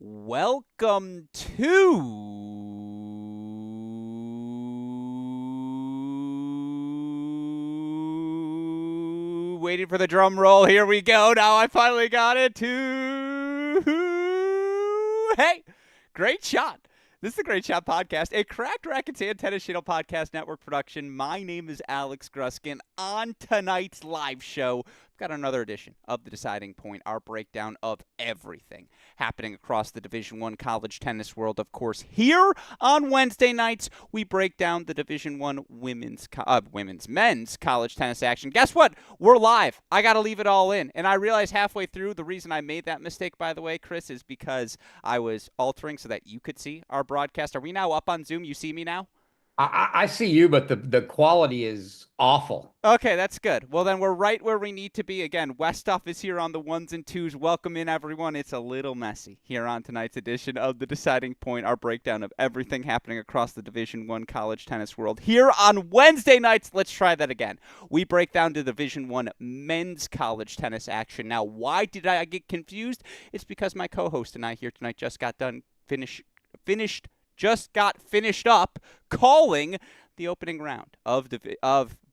Welcome to waiting for the drum roll. Here we go. Now I finally got it. Hey, great shot. This is the Great Shot Podcast, a Cracked Racquets and Tennis Channel Podcast Network production. My name is Alex Gruskin. On tonight's live show, we've got another edition of The Deciding Point, our breakdown of everything happening across the Division I college tennis world. Of course, here on Wednesday nights, we break down the Division I men's college tennis action. Guess what? We're live. I got to leave it all in. And I realized halfway through, the reason I made that mistake, by the way, Chris, is because I was altering so that you could see our broadcast. Are we now up on Zoom? You see me now? I see you, but the quality is awful. Okay, that's good. Well, then we're right where we need to be. Again, Westoff is here on the ones and twos. Welcome in, everyone. It's a little messy here on tonight's edition of The Deciding Point, our breakdown of everything happening across the Division One college tennis world. Here on Wednesday nights, let's try that again. We break down the Division One men's college tennis action. Now, why did I get confused? It's because my co-host and I here tonight just got done finished just got finished up calling the opening round of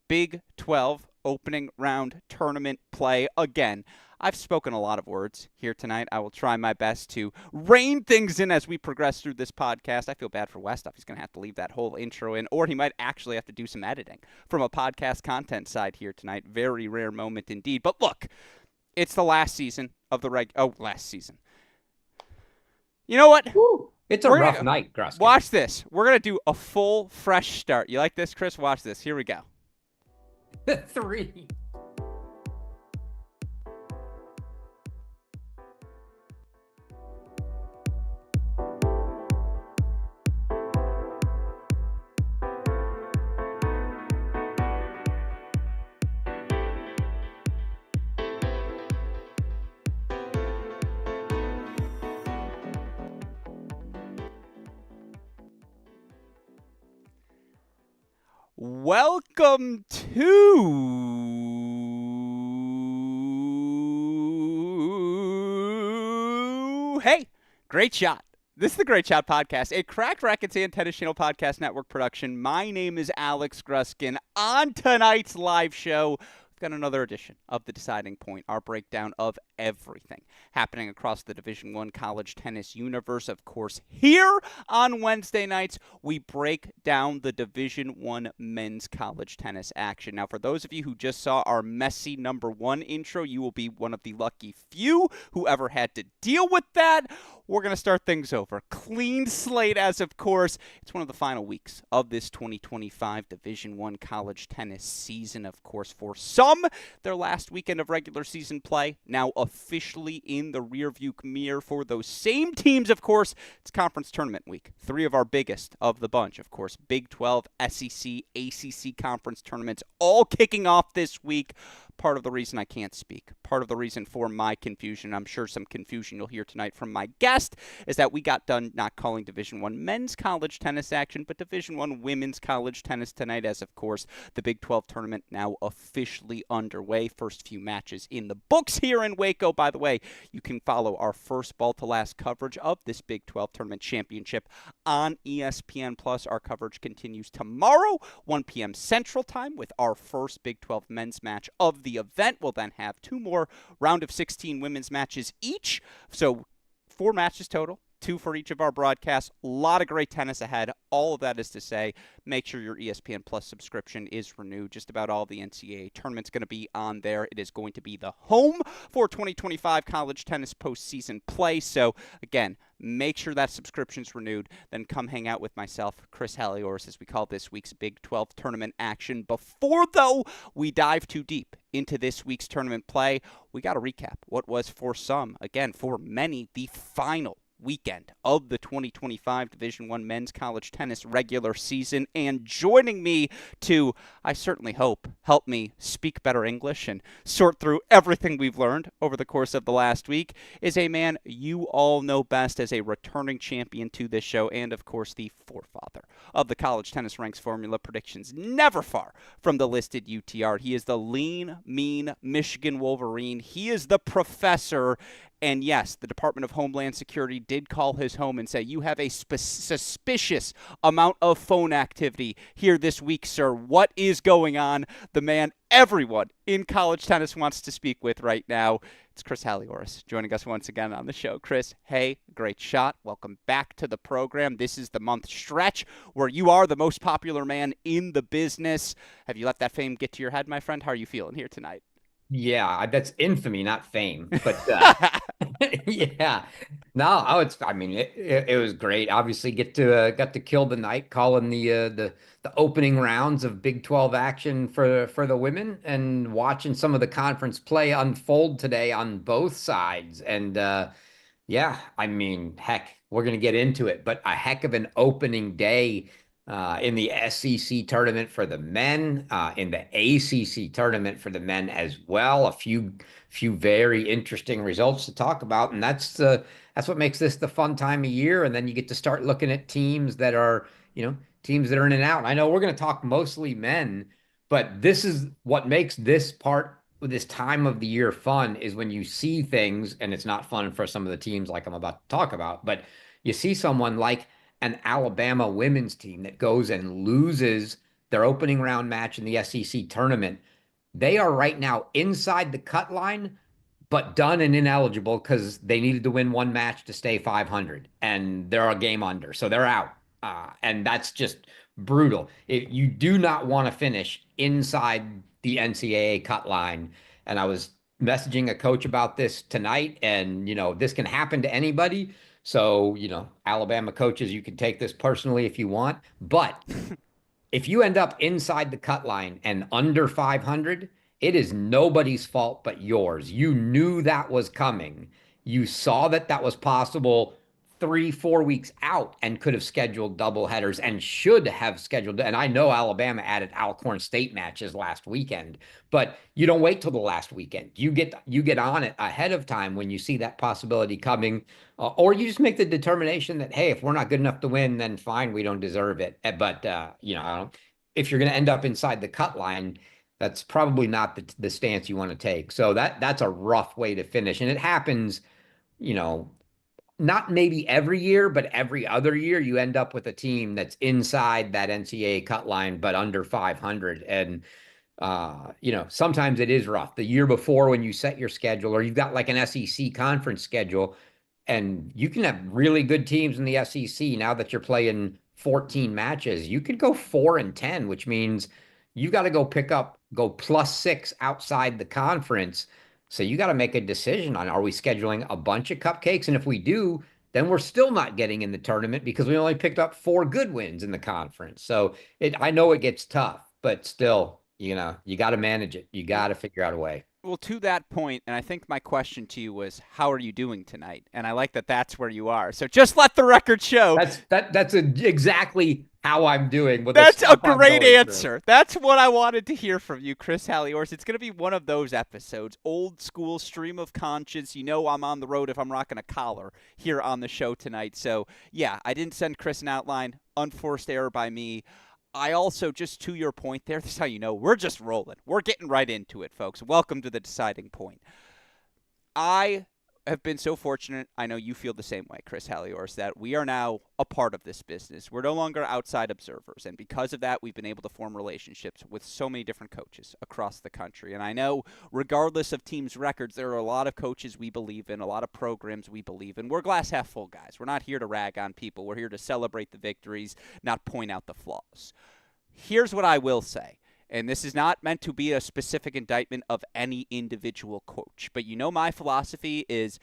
Big 12 opening round tournament play. Again, I've spoken a lot of words here tonight. I will try my best to rein things in as we progress through this podcast. I feel bad for Westhoff. He's going to have to leave that whole intro in, or he might actually have to do some editing from a podcast content side here tonight. Very rare moment indeed. But look, it's the last season of the last season. You know what? Woo. It's a We're rough gonna night, Gruskin. watch this. We're gonna do a full fresh start. You like this, Chris? Watch this. Here we go. Three. Welcome to Hey, great shot. This is the Great Shot Podcast, a Cracked Racquets and Tennis Channel Podcast Network production. My name is Alex Gruskin. On tonight's live show, we've got another edition of The Deciding Point, our breakdown of everything happening across the Division One college tennis universe. Of course, here on Wednesday nights, we break down the Division One men's college tennis action. Now, for those of you who just saw our messy number one intro, you will be one of the lucky few who ever had to deal with that. We're going to start things over. Clean slate, as of course. It's one of the final weeks of this 2025 Division One college tennis season, of course. For some, their last weekend of regular season play, now officially in the rearview mirror for those same teams, of course. It's conference tournament week. Three of our biggest of the bunch, of course. Big 12, SEC, ACC conference tournaments all kicking off this week. Part of the reason I can't speak, part of the reason for my confusion, I'm sure some confusion you'll hear tonight from my guest, is that we got done not calling Division One men's college tennis action, but Division One women's college tennis tonight, as of course the Big 12 tournament now officially underway. First few matches in the books here in Waco. By the way, you can follow our first ball to last coverage of this Big 12 tournament championship on ESPN Plus. Our coverage continues tomorrow, 1 p.m. Central Time, with our first Big 12 men's match of the event. We'll then have two more round of 16 women's matches each. So 4 matches total, 2 for each of our broadcasts. A lot of great tennis ahead. All of that is to say, make sure your ESPN Plus subscription is renewed. Just about all the NCAA tournaments going to be on there. It is going to be the home for 2025 college tennis postseason play. So again, make sure that subscription's renewed. Then come hang out with myself, Chris Halioris, as we call this week's Big 12 tournament action. Before, though, we dive too deep into this week's tournament play, we got to recap what was for some, again, for many, the final weekend of the 2025 Division One men's college tennis regular season. And joining me to, I certainly hope, help me speak better English and sort through everything we've learned over the course of the last week is a man you all know best as a returning champion to this show, and of course the forefather of the college tennis ranks formula predictions, never far from the listed UTR. He is the lean, mean Michigan Wolverine. He is the professor. And yes, the Department of Homeland Security did call his home and say, you have a suspicious amount of phone activity here this week, sir. What is going on? The man everyone in college tennis wants to speak with right now. It's Chris Halioris joining us once again on the show. Chris, hey, great shot. Welcome back to the program. This is the month stretch where you are the most popular man in the business. Have you let that fame get to your head, my friend? How are you feeling here tonight? Yeah, that's infamy, not fame. But yeah, no, I mean, it was great. Obviously, got to kill the night, calling the opening rounds of Big 12 action for the women, and watching some of the conference play unfold today on both sides. And yeah, I mean, heck, we're gonna get into it, but a heck of an opening day. in the SEC tournament for the men, in the ACC tournament for the men as well. A few very interesting results to talk about, and that's what makes this the fun time of year. And then you get to start looking at teams that are, teams that are in and out. I know we're going to talk mostly men, but this is what makes this time of the year fun is when you see things, and it's not fun for some of the teams like I'm about to talk about, but you see someone like an Alabama women's team that goes and loses their opening round match in the SEC tournament. They are right now inside the cut line, but done and ineligible because they needed to win one match to stay 500, and they're a game under, so they're out. And that's just brutal. You do not want to finish inside the NCAA cut line. And I was messaging a coach about this tonight, and this can happen to anybody. So, Alabama coaches, you can take this personally if you want, but if you end up inside the cut line and under 500, it is nobody's fault but yours. You knew that was coming. You saw that that was possible 3, 4 weeks out and could have scheduled double headers and should have scheduled. And I know Alabama added Alcorn State matches last weekend, but you don't wait till the last weekend. You get on it ahead of time when you see that possibility coming, or you just make the determination that, hey, if we're not good enough to win, then fine, we don't deserve it. But if you're going to end up inside the cut line, that's probably not the stance you want to take. So that's a rough way to finish, and it happens, you know, not maybe every year, but every other year you end up with a team that's inside that NCAA cut line, but under 500. And, sometimes it is rough. The year before when you set your schedule, or you've got like an SEC conference schedule, and you can have really good teams in the SEC now that you're playing 14 matches. You could go 4-10, which means you got to go +6 outside the conference. So you got to make a decision on, are we scheduling a bunch of cupcakes? And if we do, then we're still not getting in the tournament because we only picked up 4 good wins in the conference. So I know it gets tough, but still, you got to manage it. You got to figure out a way. Well, to that point, and I think my question to you was, how are you doing tonight? And I like that that's where you are. So just let the record show. That's exactly how I'm doing with the That's a stuff I'm great going through. answer. That's what I wanted to hear from you, Chris Halioris. It's going to be one of those episodes, old school stream of conscience. You know I'm on the road if I'm rocking a collar here on the show tonight. So, yeah, I didn't send Chris an outline. Unforced error by me. I also, just to your point there, this is how you know we're just rolling. We're getting right into it, folks. Welcome to the deciding point. I have been so fortunate. I know you feel the same way, Chris Halioris, that we are now a part of this business. We're no longer outside observers. And because of that, we've been able to form relationships with so many different coaches across the country. And I know, regardless of teams' records, there are a lot of coaches we believe in, a lot of programs we believe in. We're glass half full guys. We're not here to rag on people. We're here to celebrate the victories, not point out the flaws. Here's what I will say. And this is not meant to be a specific indictment of any individual coach. But my philosophy is,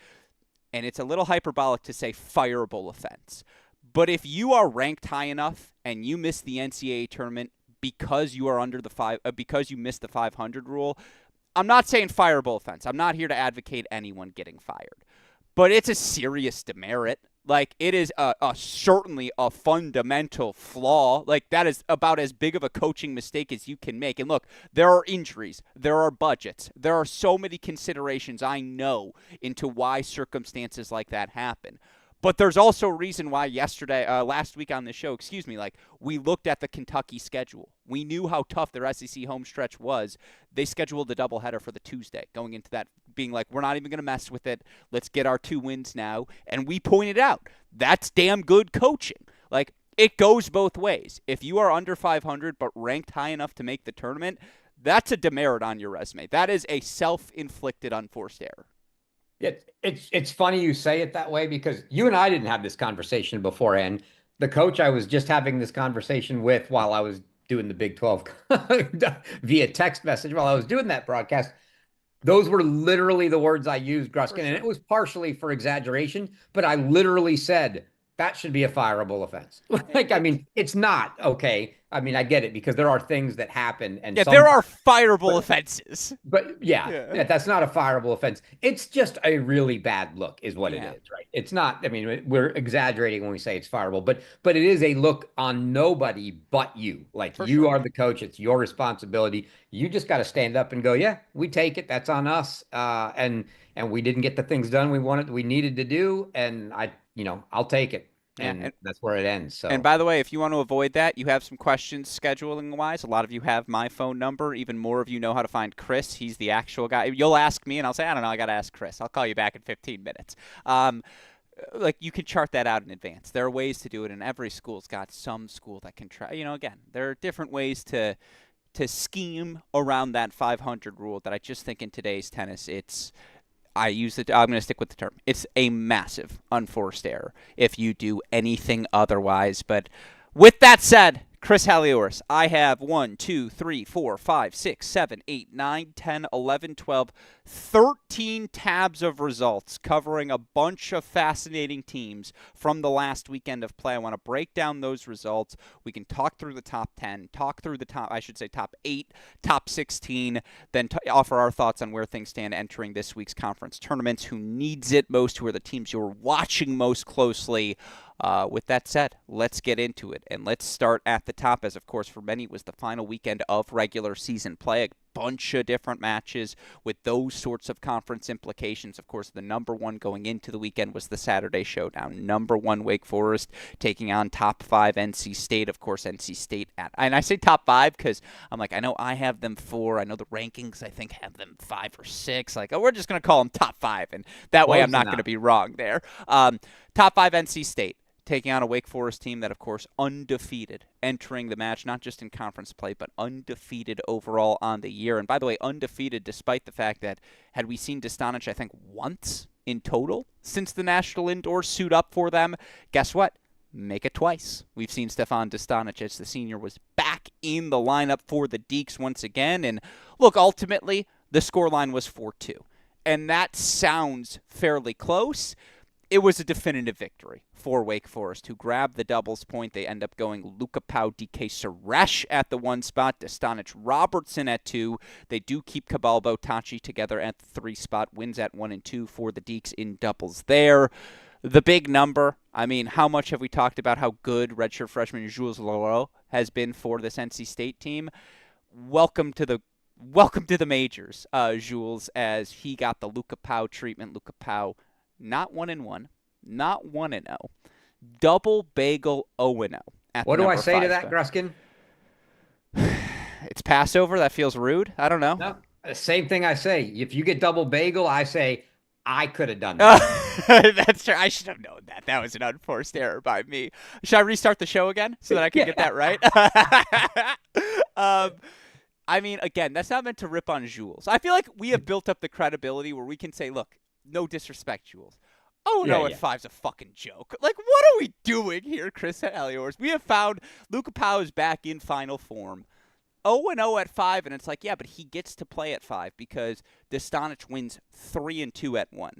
and it's a little hyperbolic to say fireable offense. But if you are ranked high enough and you miss the NCAA tournament because you are because you missed the 500 rule, I'm not saying fireable offense. I'm not here to advocate anyone getting fired. But it's a serious demerit. Like, it is certainly a fundamental flaw. Like, that is about as big of a coaching mistake as you can make. And look, there are injuries. There are budgets. There are so many considerations I know into why circumstances like that happen. But there's also a reason why last week on the show, we looked at the Kentucky schedule. We knew how tough their SEC home stretch was. They scheduled the doubleheader for the Tuesday, going into that being like, we're not even going to mess with it. Let's get our 2 wins now. And we pointed out, that's damn good coaching. Like, it goes both ways. If you are under 500 but ranked high enough to make the tournament, that's a demerit on your resume. That is a self-inflicted unforced error. It's funny you say it that way because you and I didn't have this conversation beforehand. The coach I was just having this conversation with while I was doing the Big 12 via text message while I was doing that broadcast, those were literally the words I used, Gruskin, and it was partially for exaggeration, but I literally said that should be a fireable offense. I mean, it's not okay. I mean, I get it because there are things that happen, and Yeah, there are sometimes, fireable but offenses. yeah, Yeah. yeah, that's not a fireable offense. It's just a really bad look, is what it Yeah, is, right? It's not. I mean, we're exaggerating when we say it's fireable, but it is a look on nobody but you. Like for you sure. are the coach. It's your responsibility. You just got to stand up and go, yeah, we take it. That's on us. And we didn't get the things done we needed to do, and I'll take it, Yeah, and that's where it ends. and So by the way, if you want to avoid that, you have some questions scheduling wise. A lot of you have my phone number. Even more of you know how to find Chris. He's the actual guy. You'll ask me, and I'll say, I don't know, I got to ask Chris. I'll call you back in 15 minutes. Like you can chart that out in advance. There are ways to do it, and every school's got some school that can try. Again, there are different ways to scheme around that 500 rule that I just think in today's tennis, I'm going to stick with the term. It's a massive unforced error if you do anything otherwise. But with that said, Chris Halioris, I have 1, 2, 3, 4, 5, 6, 7, 8, 9, 10, 11, 12, 13 tabs of results covering a bunch of fascinating teams from the last weekend of play. I want to break down those results. We can talk through the top 10, talk through the top 8, top 16, then offer our thoughts on where things stand entering this week's conference tournaments, who needs it most, who are the teams you're watching most closely. With that said, let's get into it. And let's start at the top, as of course for many it was the final weekend of regular season play. A bunch of different matches with those sorts of conference implications. Of course, the number one going into the weekend was the Saturday showdown. Number one Wake Forest taking on top 5 NC State. Of course, NC State and I say top 5 because I'm like, I know I have them 4. I know the rankings I think have them 5 or 6. Like, oh, we're just going to call them top 5. And that way I'm close not going to enough. be wrong there. Top 5 NC State taking on a Wake Forest team that, of course, undefeated entering the match, not just in conference play, but undefeated overall on the year. And by the way, undefeated despite the fact that had we seen Dostanic, I think, once in total since the National Indoor suit up for them, guess what? Make it twice. We've seen Stefan Dostanic as the senior was back in the lineup for the Deeks once again. And look, ultimately, the scoreline was 4-2. And that sounds fairly close. It was a definitive victory for Wake Forest, who grabbed the doubles point. They end up going Luca Pau, DK Suresh at the 1 spot, Dostanic Robertson at 2. They do keep Cabal Botachi together at the 3 spot, wins at 1 and 2 for the Deeks in doubles there. The big number, I mean, how much have we talked about how good redshirt freshman Jules Laurel has been for this NC State team? Welcome to the majors, Jules, as he got the Luca Pau treatment. Luca Pau, not 1-1, not 1-0, double bagel 0-0 at What the do I number say to 5 that, spot. Gruskin? It's Passover. That feels rude. I don't know. No, same thing I say. If you get double bagel, I say I could have done Uh, that. that's true. I should have known that. That was an unforced error by me. Should I restart the show again so that I can get Yeah. that right? um, I mean, again, that's not meant to rip on Jules. I feel like we have built up the credibility where we can say, look, no disrespect, Jules. Oh Yeah, no, at yeah. 5's a fucking joke. Like, what are we doing here, Chris Halioris? We have found Luca Pau is back in final form. 0-0 at 5, and it's like, yeah, but he gets to play at 5 because Dostanic wins 3-2 at 1.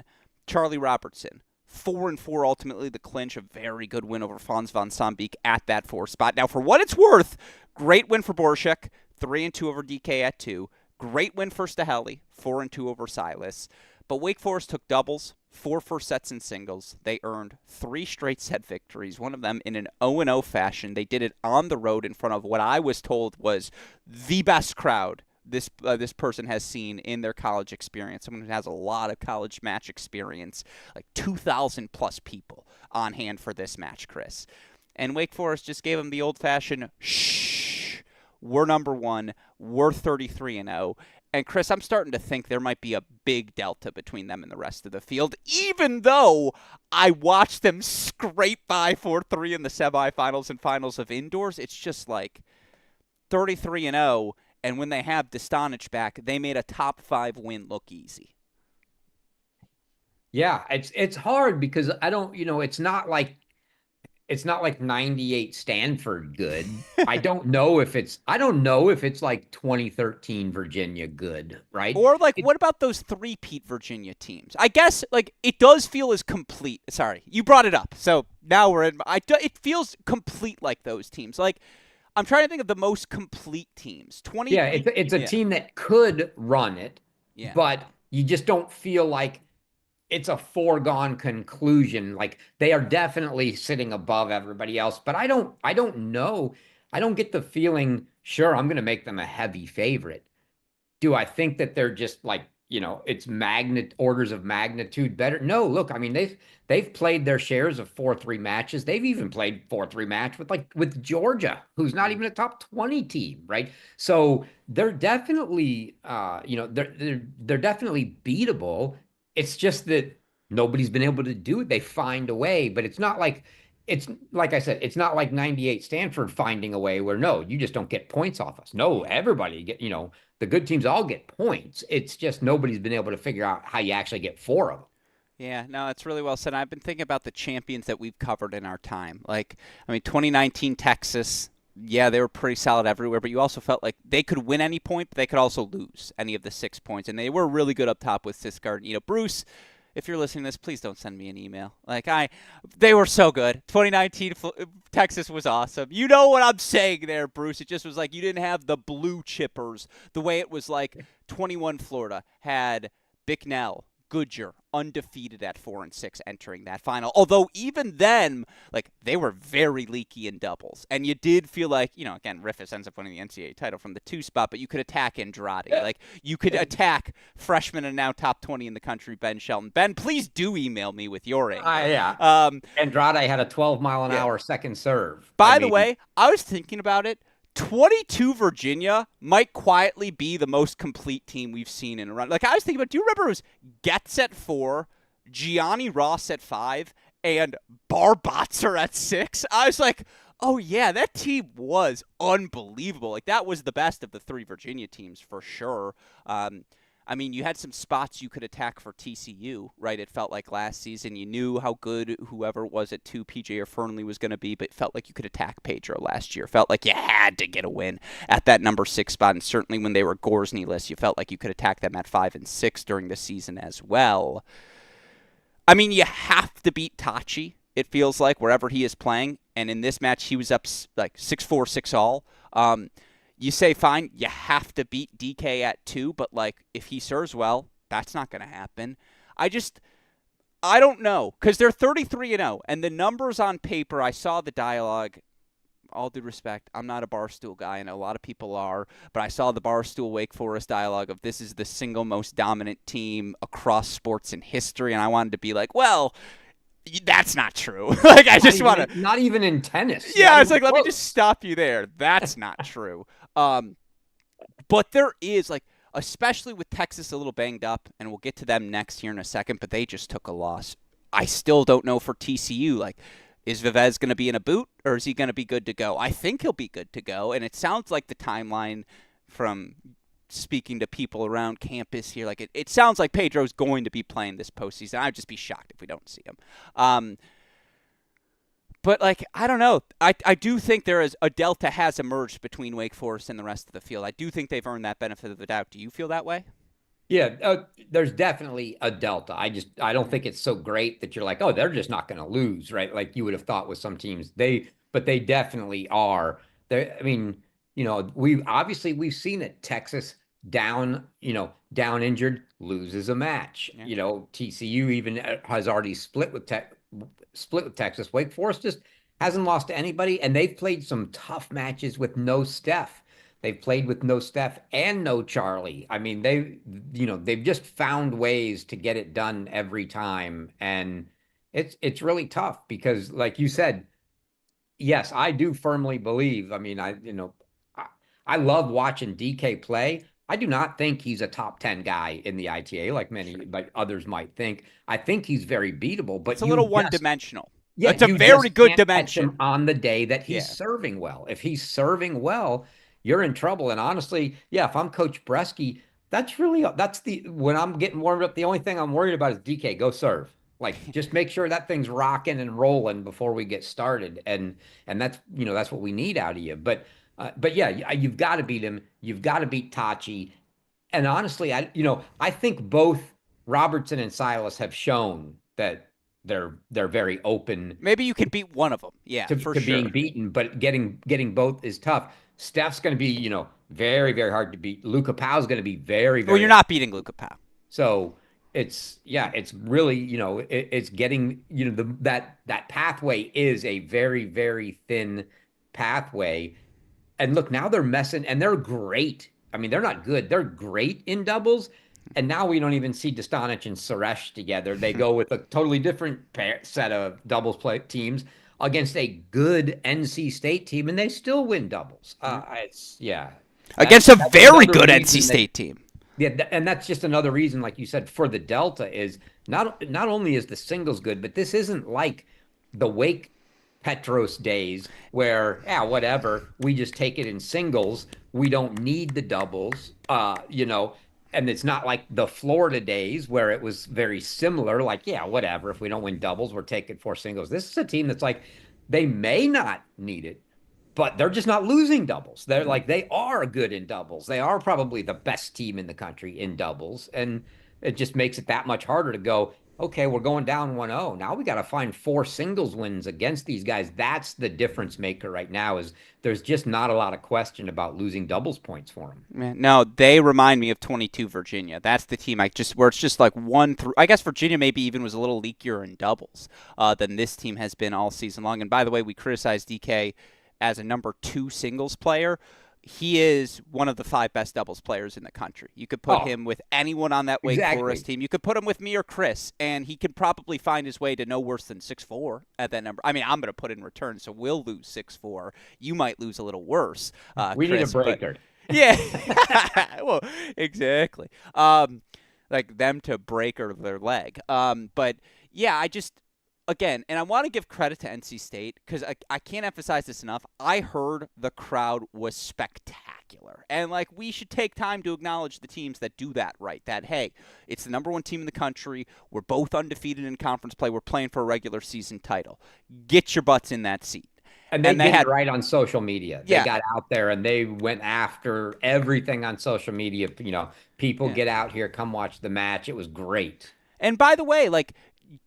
Charlie Robertson, 4-4 ultimately the clinch, a very good win over Fons von Sambeek at that 4 spot. Now, for what it's worth, great win for Borshek, 3-2 over DK at 2. Great win for Staheli, 4-2 over Silas. But Wake Forest took doubles, 4 first sets in singles. They earned 3 straight set victories, one of them in an 0-0 fashion. They did it on the road in front of what I was told was the best crowd this person has seen in their college experience. Someone who has a lot of college match experience, like 2,000 plus people on hand for this match, Chris. And Wake Forest just gave them the old-fashioned shh. We're number 1. We're 33-0. And Chris, I'm starting to think there might be a big delta between them and the rest of the field, even though I watched them scrape by 4-3 in the semifinals and finals of indoors. It's just like 33-0, and when they have Dostanic back, they made a top 5 win look easy. Yeah, it's hard because I don't, it's not like 98 Stanford good. I don't know if it's like 2013 Virginia good, right? Or, like, It, what about those three-peat Virginia teams? I guess, like, it does feel as complete. Sorry, you brought it up. So now we're in. It feels complete like those teams. Like, I'm trying to think of the most complete teams. Yeah, 20. it's a Yeah. team that could run it, Yeah. but you just don't feel like it's a foregone conclusion. Like they are definitely sitting above everybody else, but I don't know. I don't get the feeling, sure, I'm going to make them a heavy favorite. Do I think that they're just like, it's orders of magnitude better? No, look, I mean, they've played their shares of 4-3 matches. They've even played 4-3 match with Georgia, who's not Yeah. even a top 20 team, right? So they're definitely they're definitely beatable. It's just that nobody's been able to do it. They find a way, but it's like I said, it's not like 98 Stanford finding a way where no, you just don't get points off us. No, Yeah. everybody the good teams all get points. It's just nobody's been able to figure out how you actually get four of them. Yeah, no, that's really well said. I've been thinking about the champions that we've covered in our time. Like, I mean, 2019 Texas, yeah, they were pretty solid everywhere, but you also felt like they could win any point, but they could also lose any of the 6 points. And they were really good up top with Siskard. Bruce, if you're listening to this, please don't send me an email. They were so good. 2019 Texas was awesome. You know what I'm saying there, Bruce. It just was like you didn't have the blue chippers the way it was like 21 Florida had Bicknell, Goodyear, undefeated at 4-6 entering that final. Although even then, like they were very leaky in doubles, and you did feel like again, Riffus ends up winning the NCAA title from the 2 spot, but you could attack Andrade, Yeah. like you could attack freshman and now top 20 in the country, Ben Shelton. Ben, please do email me with your angle. Yeah. Um, Andrade had a 12 mile an yeah. hour second serve. I By the mean, way, I was thinking about it. 22 Virginia might quietly be the most complete team we've seen in a run. Like I was thinking about, do you remember it was Getz at 4, Gianni Ross at 5, and Barbatzer at 6? I was like, oh yeah, that team was unbelievable. Like that was the best of the 3 Virginia teams for sure. I mean, you had some spots you could attack for TCU, right? It felt like last season you knew how good whoever was at 2, PJ or Fernley, was going to be, but it felt like you could attack Pedro last year. Felt like you had to get a win at that number 6 spot, and certainly when they were Gorsney-less, you felt like you could attack them at 5 and 6 during the season as well. I mean, you have to beat Tachi, it feels like, wherever he is playing, and in this match he was up like 6-4, 6-all. You say, fine, you have to beat DK at 2, but like if he serves well, that's not going to happen. I don't know, because they're 33-0, and the numbers on paper, I saw the dialogue. All due respect, I'm not a Barstool guy, and a lot of people are, but I saw the Barstool Wake Forest dialogue of this is the single most dominant team across sports in history, and I wanted to be like, well, that's not true. Like I just want to. not even in tennis. Yeah, Not it's even like let me close. just stop you there. That's not true. But there is like, especially with Texas a little banged up, and we'll get to them next here in a second. But they just took a loss. I still don't know for TCU. Like, is Vivez going to be in a boot, or is he going to be good to go? I think he'll be good to go, and it sounds like the timeline from speaking to people around campus here, like it sounds like Pedro's going to be playing this postseason. I'd just be shocked if we don't see him. But like I don't know, I do think there is a delta has emerged between Wake Forest and the rest of the field. I do think they've earned that benefit of the doubt. Do you feel that way? Yeah, there's definitely a delta. I don't think it's so great that you're like, oh, they're just not going to lose, right? Like you would have thought with some teams. But they definitely are. I mean, we've seen it. Texas down injured loses a match. Yeah. TCU even has already split with Texas. Wake Forest just hasn't lost to anybody, and they've played some tough matches with no Steph. They've played with no Steph and no Charlie. I mean, they've just found ways to get it done every time, and it's really tough because, like you said, yes, I do firmly believe. I mean, I, I love watching DK play. I do not think he's a top 10 guy in the ITA like others might think. I think he's very beatable, It's but a little one-dimensional. yeah, It's a you very just good can't catch him dimension. on the day that he's Yeah. serving well. If he's serving well, you're in trouble. And honestly, yeah, if I'm Coach Bresky, that's the when I'm getting warmed up, the only thing I'm worried about is DK, go serve. Like just make sure that thing's rocking and rolling before we get started. And that's what we need out of you. But yeah, you've got to beat him. You've got to beat Tachi. And honestly, I think both Robertson and Silas have shown that they're very open Maybe you could beat one of them. Yeah, for to being sure. beaten, but getting both is tough. Steph's going to be, very, very hard to beat. Luca Powell's going to be very, Well, very you're hard. not beating Luca Pau. So it's really, it's getting, that pathway is a very, very thin pathway. And look, now they're messing, and they're great. I mean, they're not good. They're great in doubles. And now we don't even see Dostanic and Suresh together. They go with a totally different set of doubles play teams against a good NC State team, and they still win doubles. It's yeah, Against a that's very another good NC reason that State team. yeah, and that's just another reason, like you said, for the Delta is not only is the singles good, but this isn't like the Wake Petros days where, yeah, whatever, we just take it in singles. We don't need the doubles, and it's not like the Florida days where it was very similar, like, yeah, whatever, if we don't win doubles, we're taking four singles. This is a team that's like, they may not need it, but they're just not losing doubles. They're like they are good in doubles. They are probably the best team in the country in doubles, and it just makes it that much harder to go, okay, we're going down 1-0. Now we got to find four singles wins against these guys. That's the difference maker right now is there's just not a lot of question about losing doubles points for them. Man, no, they remind me of 22 Virginia. That's the team where it's just like one through. I guess Virginia maybe even was a little leakier in doubles than this team has been all season long. And by the way, we criticized DK as a number 2 singles player. He is one of the 5 best doubles players in the country. You could put him with anyone on that Wake Forest team. You could put him with me or Chris, and he could probably find his way to no worse than 6'4" at that number. I mean, I'm going to put in return, so we'll lose 6'4". You might lose a little worse, We Chris, need a breaker. yeah, well, exactly. Like them to break or their leg. But yeah, I just again, and I want to give credit to NC State because I can't emphasize this enough. I heard the crowd was spectacular, and like we should take time to acknowledge the teams that do that right. That hey, it's the number 1 team in the country. We're both undefeated in conference play. We're playing for a regular season title. Get your butts in that seat. And they did had it right on social media. They yeah. got out there and they went after everything on social media. People get out here, come watch the match. It was great. And by the way, like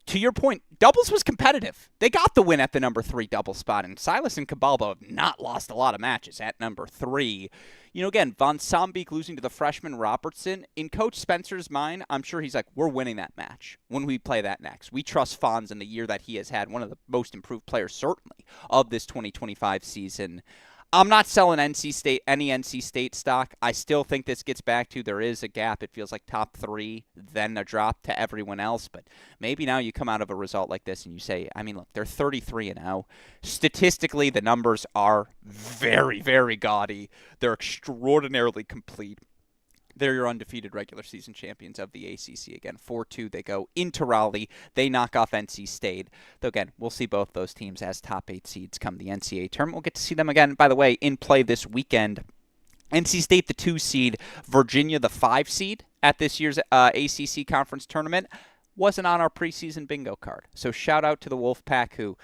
to your point, doubles was competitive. They got the win at the number 3 double spot, and Silas and Cabalbo have not lost a lot of matches at number 3. Again, Von Sambeek losing to the freshman Robertson. In Coach Spencer's mind, I'm sure he's like, we're winning that match when we play that next. We trust Fonz in the year that he has had, one of the most improved players, certainly, of this 2025 season. I'm not selling any NC State stock. I still think this gets back to there is a gap. It feels like top 3, then a drop to everyone else. But maybe now you come out of a result like this and you say, I mean, look, they're 33-0. Statistically, the numbers are very, very gaudy. They're extraordinarily complete. They're your undefeated regular season champions of the ACC. Again, 4-2, they go into Raleigh. They knock off NC State. Though, again, we'll see both those teams as top 8 seeds come the NCAA tournament. We'll get to see them again, by the way, in play this weekend. NC State, the 2 seed. Virginia, the 5 seed at this year's ACC conference tournament. Wasn't on our preseason bingo card. So shout out to the Wolfpack who...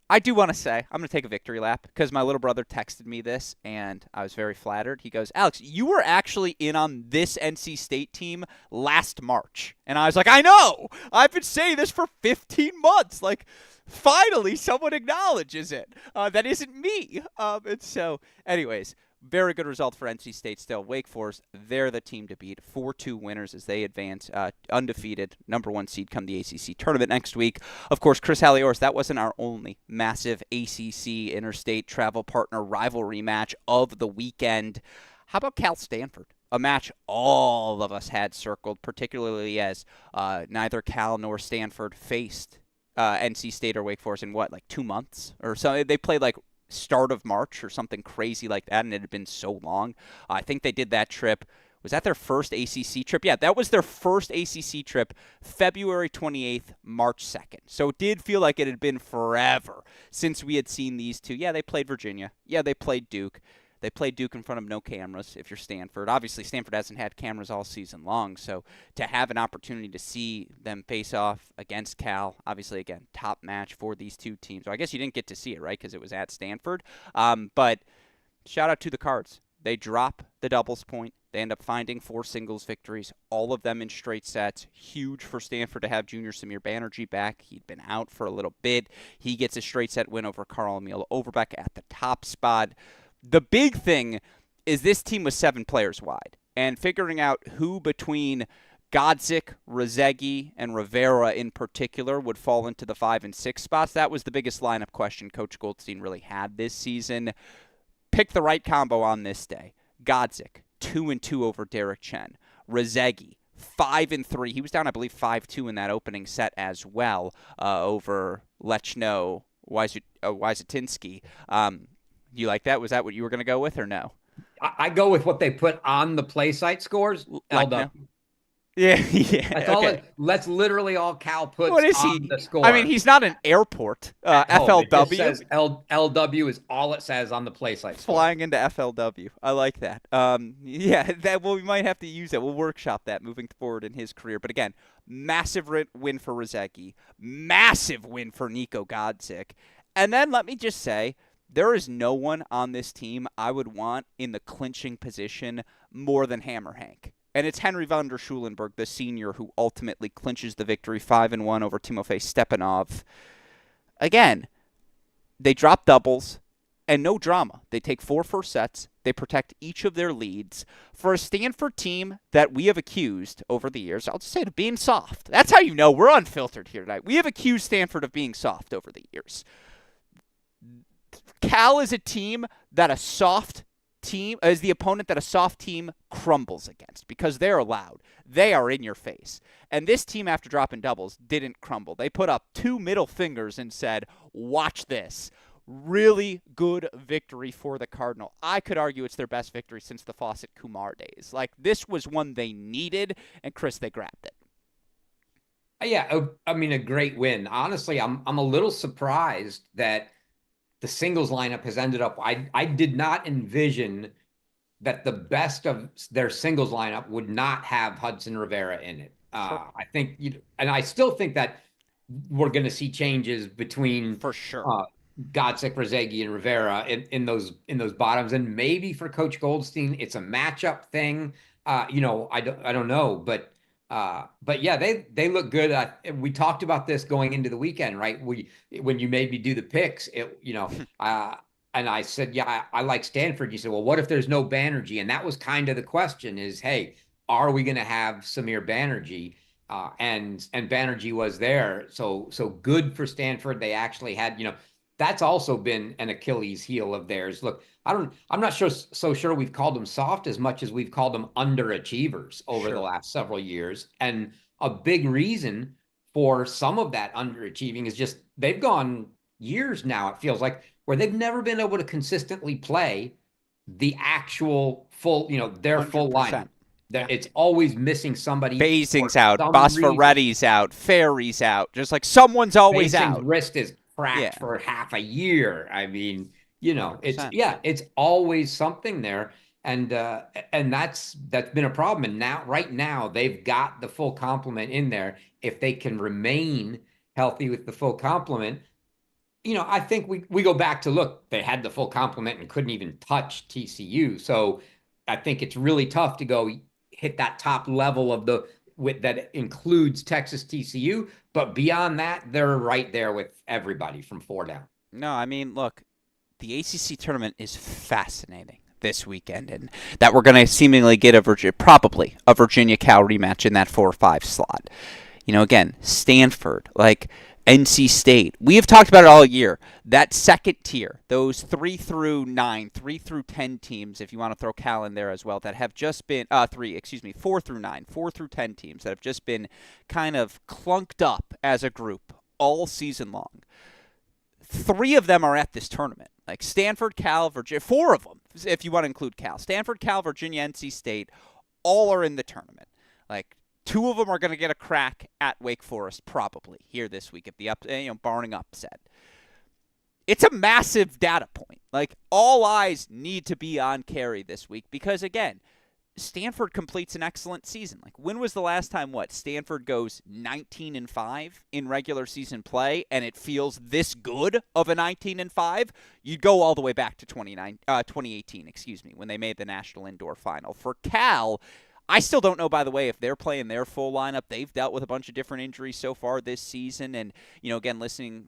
I do want to say, I'm going to take a victory lap because my little brother texted me this, and I was very flattered. He goes, Alex, you were actually in on this NC State team last March. And I was like, I know! I've been saying this for 15 months. Like, finally, someone acknowledges it. That isn't me. And so, anyways, very good result for NC State still. Wake Forest, they're the team to beat. 4-2 winners as they advance undefeated, number 1 seed come the ACC tournament next week. Of course, Chris Halioris, that wasn't our only massive ACC interstate travel partner rivalry match of the weekend. How about Cal Stanford? A match all of us had circled, particularly as neither Cal nor Stanford faced NC State or Wake Forest in 2 months or so. They played start of March or something crazy like that, and it had been so long. I think they did that trip. Was that their first ACC trip? Yeah, that was their first ACC trip, February 28th, March 2nd. So it did feel like it had been forever since we had seen these two. Yeah, they played Virginia. Yeah, they played Duke. They played Duke in front of no cameras if you're Stanford. Obviously, Stanford hasn't had cameras all season long, so to have an opportunity to see them face off against Cal, obviously, again, top match for these two teams. So I guess you didn't get to see it, right, because it was at Stanford. But shout out to the Cards. They drop the doubles point. They end up finding 4 singles victories, all of them in straight sets. Huge for Stanford to have junior Samir Banerjee back. He'd been out for a little bit. He gets a straight set win over Carl-Emil Overbeck at the top spot. The big thing is this team was 7 players wide, and figuring out who between Godzik, Rezegi, and Rivera in particular would fall into the 5 and 6 spots. That was the biggest lineup question Coach Goldstein really had this season. Pick the right combo on this day. Godzik, 2-2 over Derek Chen. Rezegi, 5-3. He was down, I believe, 5-2 in that opening set as well over Lechno Wyzatinsky. You like that? Was that what you were going to go with or no? I go with what they put on the play site scores. Lechno. Yeah. That's all. That's literally all Cal puts what is on he? the score. I mean, he's not an airport. FLW. It says LW is all it says on the play site. Flying into FLW. I like that. We might have to use that. We'll workshop that moving forward in his career. But again, massive win for Rezeki. Massive win for Nico Godzik. And then let me just say, there is no one on this team I would want in the clinching position more than Hammer Hank. And it's Henry van der Schulenburg, the senior, who ultimately clinches the victory 5-1 over Timofey Stepanov. Again, they drop doubles and no drama. They take 4 first sets. They protect each of their leads. For a Stanford team that we have accused over the years, I'll just say it, of being soft. That's how you know we're unfiltered here tonight. We have accused Stanford of being soft over the years. Cal is a team that a soft team is the opponent that a soft team crumbles against because they're loud. They are in your face. And this team, after dropping doubles, didn't crumble. They put up 2 middle fingers and said, watch this. Really good victory for the Cardinal. I could argue it's their best victory since the Fawcett Kumar days. Like, this was one they needed, and Chris, they grabbed it. Yeah, I mean, a great win. Honestly, I'm a little surprised that the singles lineup has ended up. I did not envision that the best of their singles lineup would not have Hudson Rivera in it. Sure. I think, and I still think that we're going to see changes between for sure Godzik, Rezegi, and Rivera in those bottoms, and maybe for Coach Goldstein, it's a matchup thing. I don't know, but yeah, they look good. We talked about this going into the weekend, right? When you made me do the picks, and I said, yeah, I like Stanford. You said, well, what if there's no Banerjee? And that was kind of the question: is, hey, are we going to have Samir Banerjee? And Banerjee was there, so good for Stanford. They actually had, that's also been an Achilles heel of theirs. Look, I'm not so sure we've called them soft as much as we've called them underachievers over the last several years. And a big reason for some of that underachieving is just they've gone years now, it feels like, where they've never been able to consistently play the actual full, their 100%. Full lineup. It's always missing somebody. Basing's out, Bosforetti's out, Ferry's out. Just like someone's always Basing's out. Wrist is cracked for half a year. I mean, it's always something there. And that's been a problem. And right now, they've got the full complement in there. If they can remain healthy with the full complement, I think we go back to, look, they had the full complement and couldn't even touch TCU. So I think it's really tough to go hit that top level of that includes Texas TCU. But beyond that, they're right there with everybody from 4 down. No, I mean, look, the ACC tournament is fascinating this weekend, and that we're going to seemingly get probably a Virginia-Cal rematch in that 4-5 slot. Again, Stanford, like NC State. We have talked about it all year. That second tier, those 3 through 9, 3 through 10 teams, if you want to throw Cal in there as well, that have just been 4 through 9, 4 through 10 teams that have just been kind of clunked up as a group all season long. 3 of them are at this tournament. Like Stanford, Cal, Virginia, 4 of them, if you want to include Cal. Stanford, Cal, Virginia, NC State, all are in the tournament. Like, 2 of them are going to get a crack at Wake Forest probably here this week, if barring upset. It's a massive data point. Like, all eyes need to be on Carey this week because, again, Stanford completes an excellent season. Like, when was the last time Stanford goes 19-5 in regular season play and it feels this good of a 19-5? You'd go all the way back to 2018, when they made the National Indoor Final. For Cal, I still don't know, by the way, if they're playing their full lineup. They've dealt with a bunch of different injuries so far this season. And, again,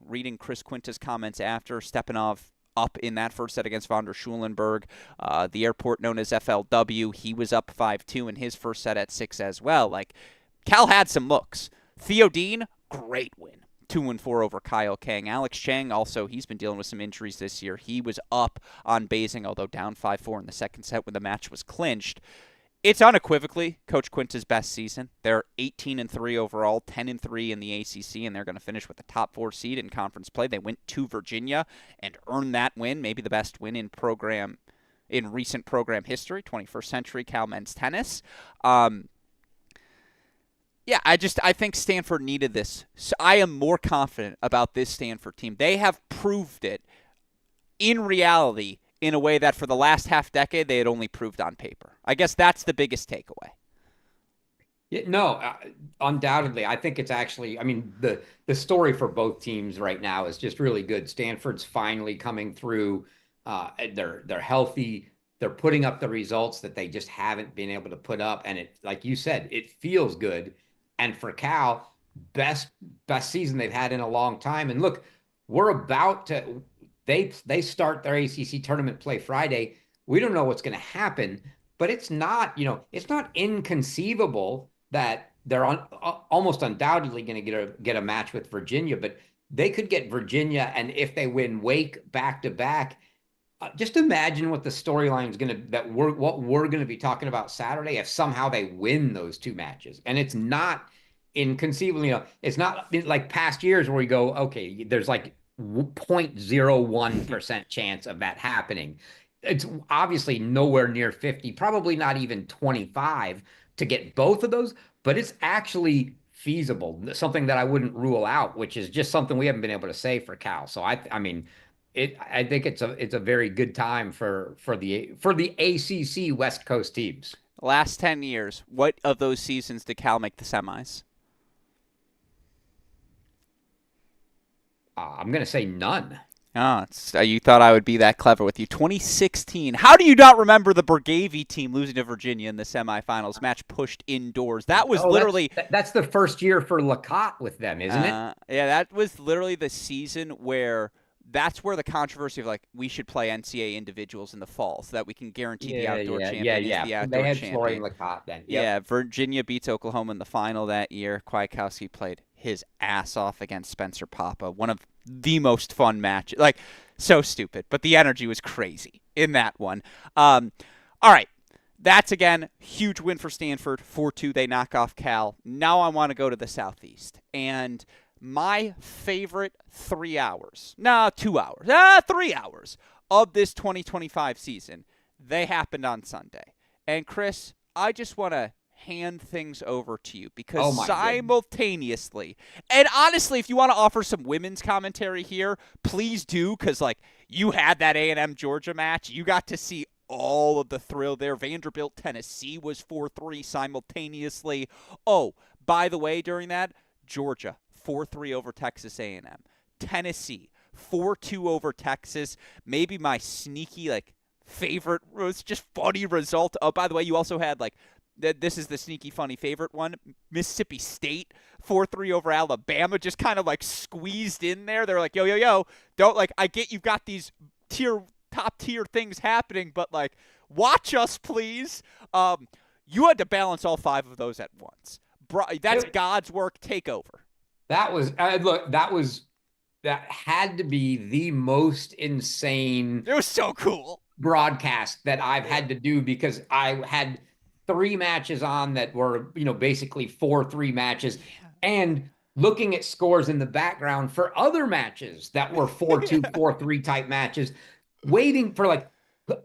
reading Chris Quinta's comments after, Stepanov up in that first set against von der Schulenberg. The airport known as FLW, he was up 5-2 in his first set at 6 as well. Like, Cal had some looks. Theo Dean, great win. 2-4 over Kyle Kang. Alex Chang, also, he's been dealing with some injuries this year. He was up on Basing, although down 5-4 in the second set when the match was clinched. It's unequivocally Coach Quinta's best season. They're 18-3 overall, 10-3 in the ACC, and they're going to finish with the top 4 seed in conference play. They went to Virginia and earned that win, maybe the best win in recent program history, 21st century Cal men's tennis. I think Stanford needed this. So I am more confident about this Stanford team. They have proved it in reality in a way that for the last half decade they had only proved on paper. I guess that's the biggest takeaway. Yeah, no, undoubtedly. I think it's actually, I mean, the story for both teams right now is just really good. Stanford's finally coming through. They're healthy. They're putting up the results that they just haven't been able to put up. And it, like you said, it feels good. And for Cal, best season they've had in a long time. And look, we're about to. They start their ACC tournament play Friday. We don't know what's going to happen, but it's not inconceivable that they're almost undoubtedly going to get a match with Virginia, but they could get Virginia, and if they win Wake back to back, just imagine what the storyline is what we're going to be talking about Saturday if somehow they win those 2 matches. And it's not inconceivable, it's not like past years where we go, okay, there's like 0.01% chance of that happening. It's obviously nowhere near 50, probably not even 25 to get both of those, but it's actually feasible, something that I wouldn't rule out, which is just something we haven't been able to say for Cal. So I think it's a very good time for the ACC West Coast teams. Last 10 years, what of those seasons did Cal make the semis? I'm going to say none. Oh, you thought I would be that clever with you. 2016. How do you not remember the Burgavy team losing to Virginia in the semifinals? Match pushed indoors. That was literally... That's the first year for Lacotte with them, isn't it? Yeah, that was literally the season where... That's where the controversy of, like, we should play NCAA individuals in the fall so that we can guarantee the outdoor champion is the outdoor they had champion. Florian Lacotte then. Yep. Yeah, Virginia beats Oklahoma in the final that year. Kwiatkowski played his ass off against Spencer Papa. One of the most fun matches. Like, so stupid, but the energy was crazy in that one. All right. That's, again, huge win for Stanford. 4-2, they knock off Cal. Now I want to go to the Southeast. And my favorite 3 hours, 2 hours, 3 hours of this 2025 season, they happened on Sunday. And, Chris, I just want to hand things over to you because simultaneously, and honestly, if you want to offer some women's commentary here, please do, because, like, you had that A&M Georgia match. You got to see all of the thrill there. Vanderbilt, Tennessee was 4-3 simultaneously. Oh, by the way, during that, Georgia 4-3 over Texas A&M. Tennessee 4-2 over Texas. Maybe my sneaky, like, favorite was just funny result. Oh, by the way, you also had, like, this is the sneaky funny favorite one. Mississippi State 4-3 over Alabama, just kind of like squeezed in there. They're like, yo, don't, like, I get you've got these top tier things happening, but, like, watch us, please. You had to balance all 5 of those at once. That's God's work. Take over. That had to be the most insane. It was so cool broadcast that I've had to do, because I had 3 matches on that were, basically 4-3 matches, and looking at scores in the background for other matches that were 4-2, 4-3 type matches, waiting for, like,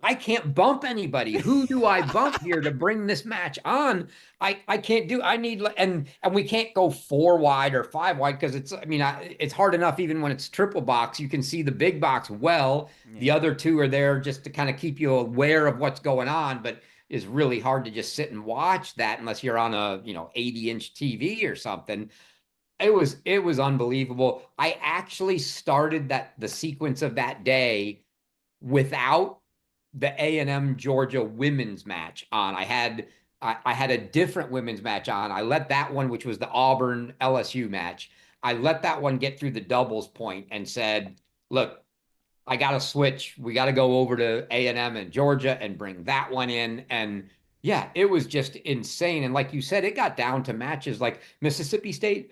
I can't bump anybody. Who do I bump here to bring this match on? I can't do. I need, and we can't go 4 wide or 5 wide because it's hard enough even when it's triple box. You can see the big box well. Yeah. The other 2 are there just to kind of keep you aware of what's going on. But is really hard to just sit and watch that unless you're on a 80-inch TV or something. It was unbelievable. I actually started the sequence of that day without the A&M Georgia women's match on. I had a different women's match on. I let that one, which was the Auburn LSU match, I let that one get through the doubles point and said, look, I got to switch. We got to go over to A&M and Georgia and bring that one in. And yeah, it was just insane. And like you said, it got down to matches like Mississippi State.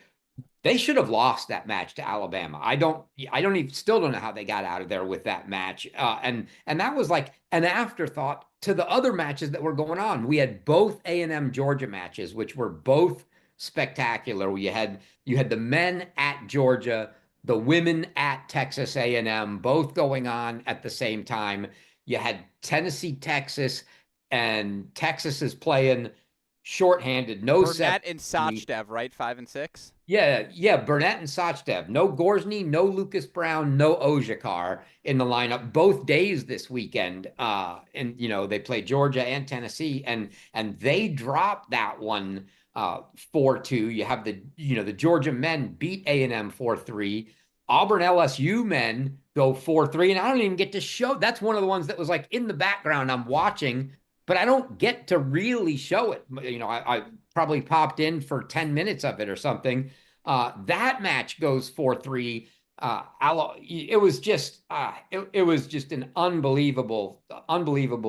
They should have lost that match to Alabama. I don't even still don't know how they got out of there with that match. And that was like an afterthought to the other matches that were going on. We had both A&M Georgia matches, which were both spectacular. You had the men at Georgia, the women at Texas A&M, both going on at the same time. You had Tennessee, Texas, and Texas is playing shorthanded, no Burnett seven. and Sachdev, right? 5 and 6. Yeah, yeah, Burnett and Sachdev. No Gorsny, no Lucas Brown, no Ojakar in the lineup both days this weekend. And they play Georgia and Tennessee, and they dropped that one 4-2. You have the Georgia men beat A&M 4-3. Auburn LSU men go 4-3, and I don't even get to show. That's one of the ones that was like in the background. I'm watching, but I don't get to really show it. I probably popped in for 10 minutes of it or something. That match goes 4-3. It was just an unbelievable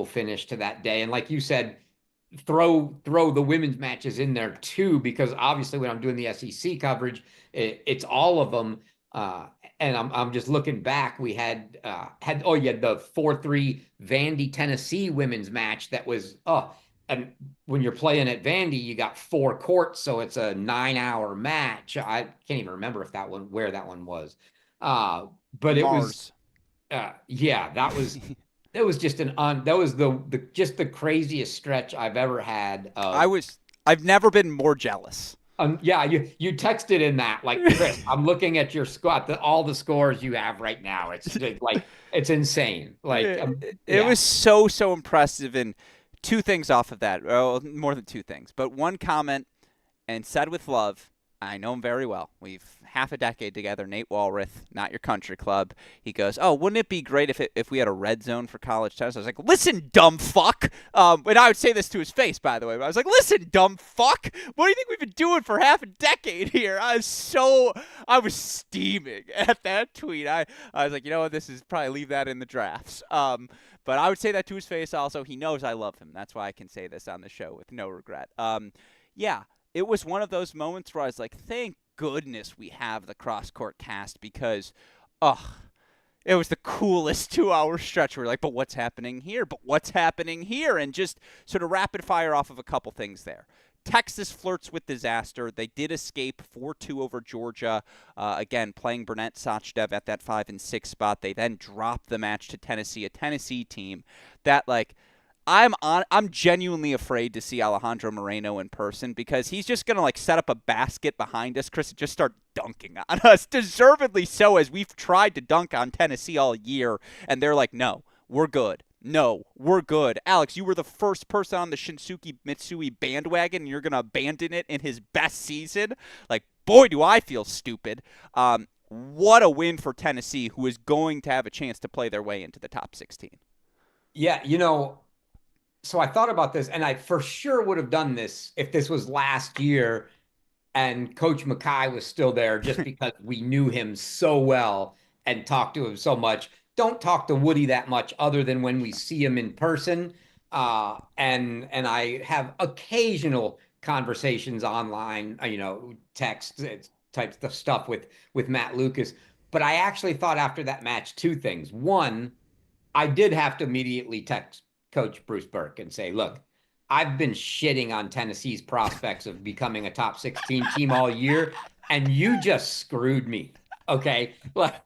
finish to that day. And like you said, throw the women's matches in there too, because obviously when I'm doing the SEC coverage, it's all of them. And I'm just looking back. We had the 4-3 Vandy Tennessee women's match that was and when you're playing at Vandy, you got 4 courts, so it's a 9-hour match. I can't even remember where that one was. But it was Mars. yeah, that was just that was the craziest stretch I've ever had I of. was. I've never been more jealous. Yeah, you texted in that like, Chris, I'm looking at your squad, all the scores you have right now. It's like it's insane. Like, It yeah. was so impressive, and two things off of that. Well, more than two things, but one comment, and said with love. I know him very well. We've half a decade together. Nate Walrath, not your country club. He goes, "Oh, wouldn't it be great if we had a red zone for college tennis?" I was like, "Listen, dumb fuck." And I would say this to his face, by the way. But I was like, "Listen, dumb fuck. What do you think we've been doing for half a decade here?" I was steaming at that tweet. I was like, you know what? This is probably leave that in the drafts. But I would say that to his face. Also, he knows I love him. That's why I can say this on the show with no regret. Yeah, it was one of those moments where I was like, thank goodness we have the cross court cast, because, ugh, it was the coolest 2 hour stretch. We're like, but what's happening here? But what's happening here? And just sort of rapid fire off of a couple things there. Texas flirts with disaster. They did escape 4-2 over Georgia. Again, playing Burnett Sachdev at that 5 and 6 spot. They then dropped the match to Tennessee, a Tennessee team that, like, I'm genuinely afraid to see Alejandro Moreno in person, because he's just gonna like set up a basket behind us, Chris, and just start dunking on us. Deservedly so, as we've tried to dunk on Tennessee all year, and they're like, no, we're good. No, we're good. Alex, you were the first person on the Shinsuke Mitsui bandwagon, and you're gonna abandon it in his best season. Like, boy, do I feel stupid. What a win for Tennessee, who is going to have a chance to play their way into the top 16. Yeah, so I thought about this, and I for sure would have done this if this was last year and Coach Mackay was still there, just because we knew him so well and talked to him so much. Don't talk to Woody that much other than when we see him in person. And I have occasional conversations online, text types of stuff with Matt Lucas. But I actually thought after that match two things. One, I did have to immediately text Coach Bruce Burke and say, look, I've been shitting on Tennessee's prospects of becoming a top 16 team all year, and you just screwed me. Okay. Like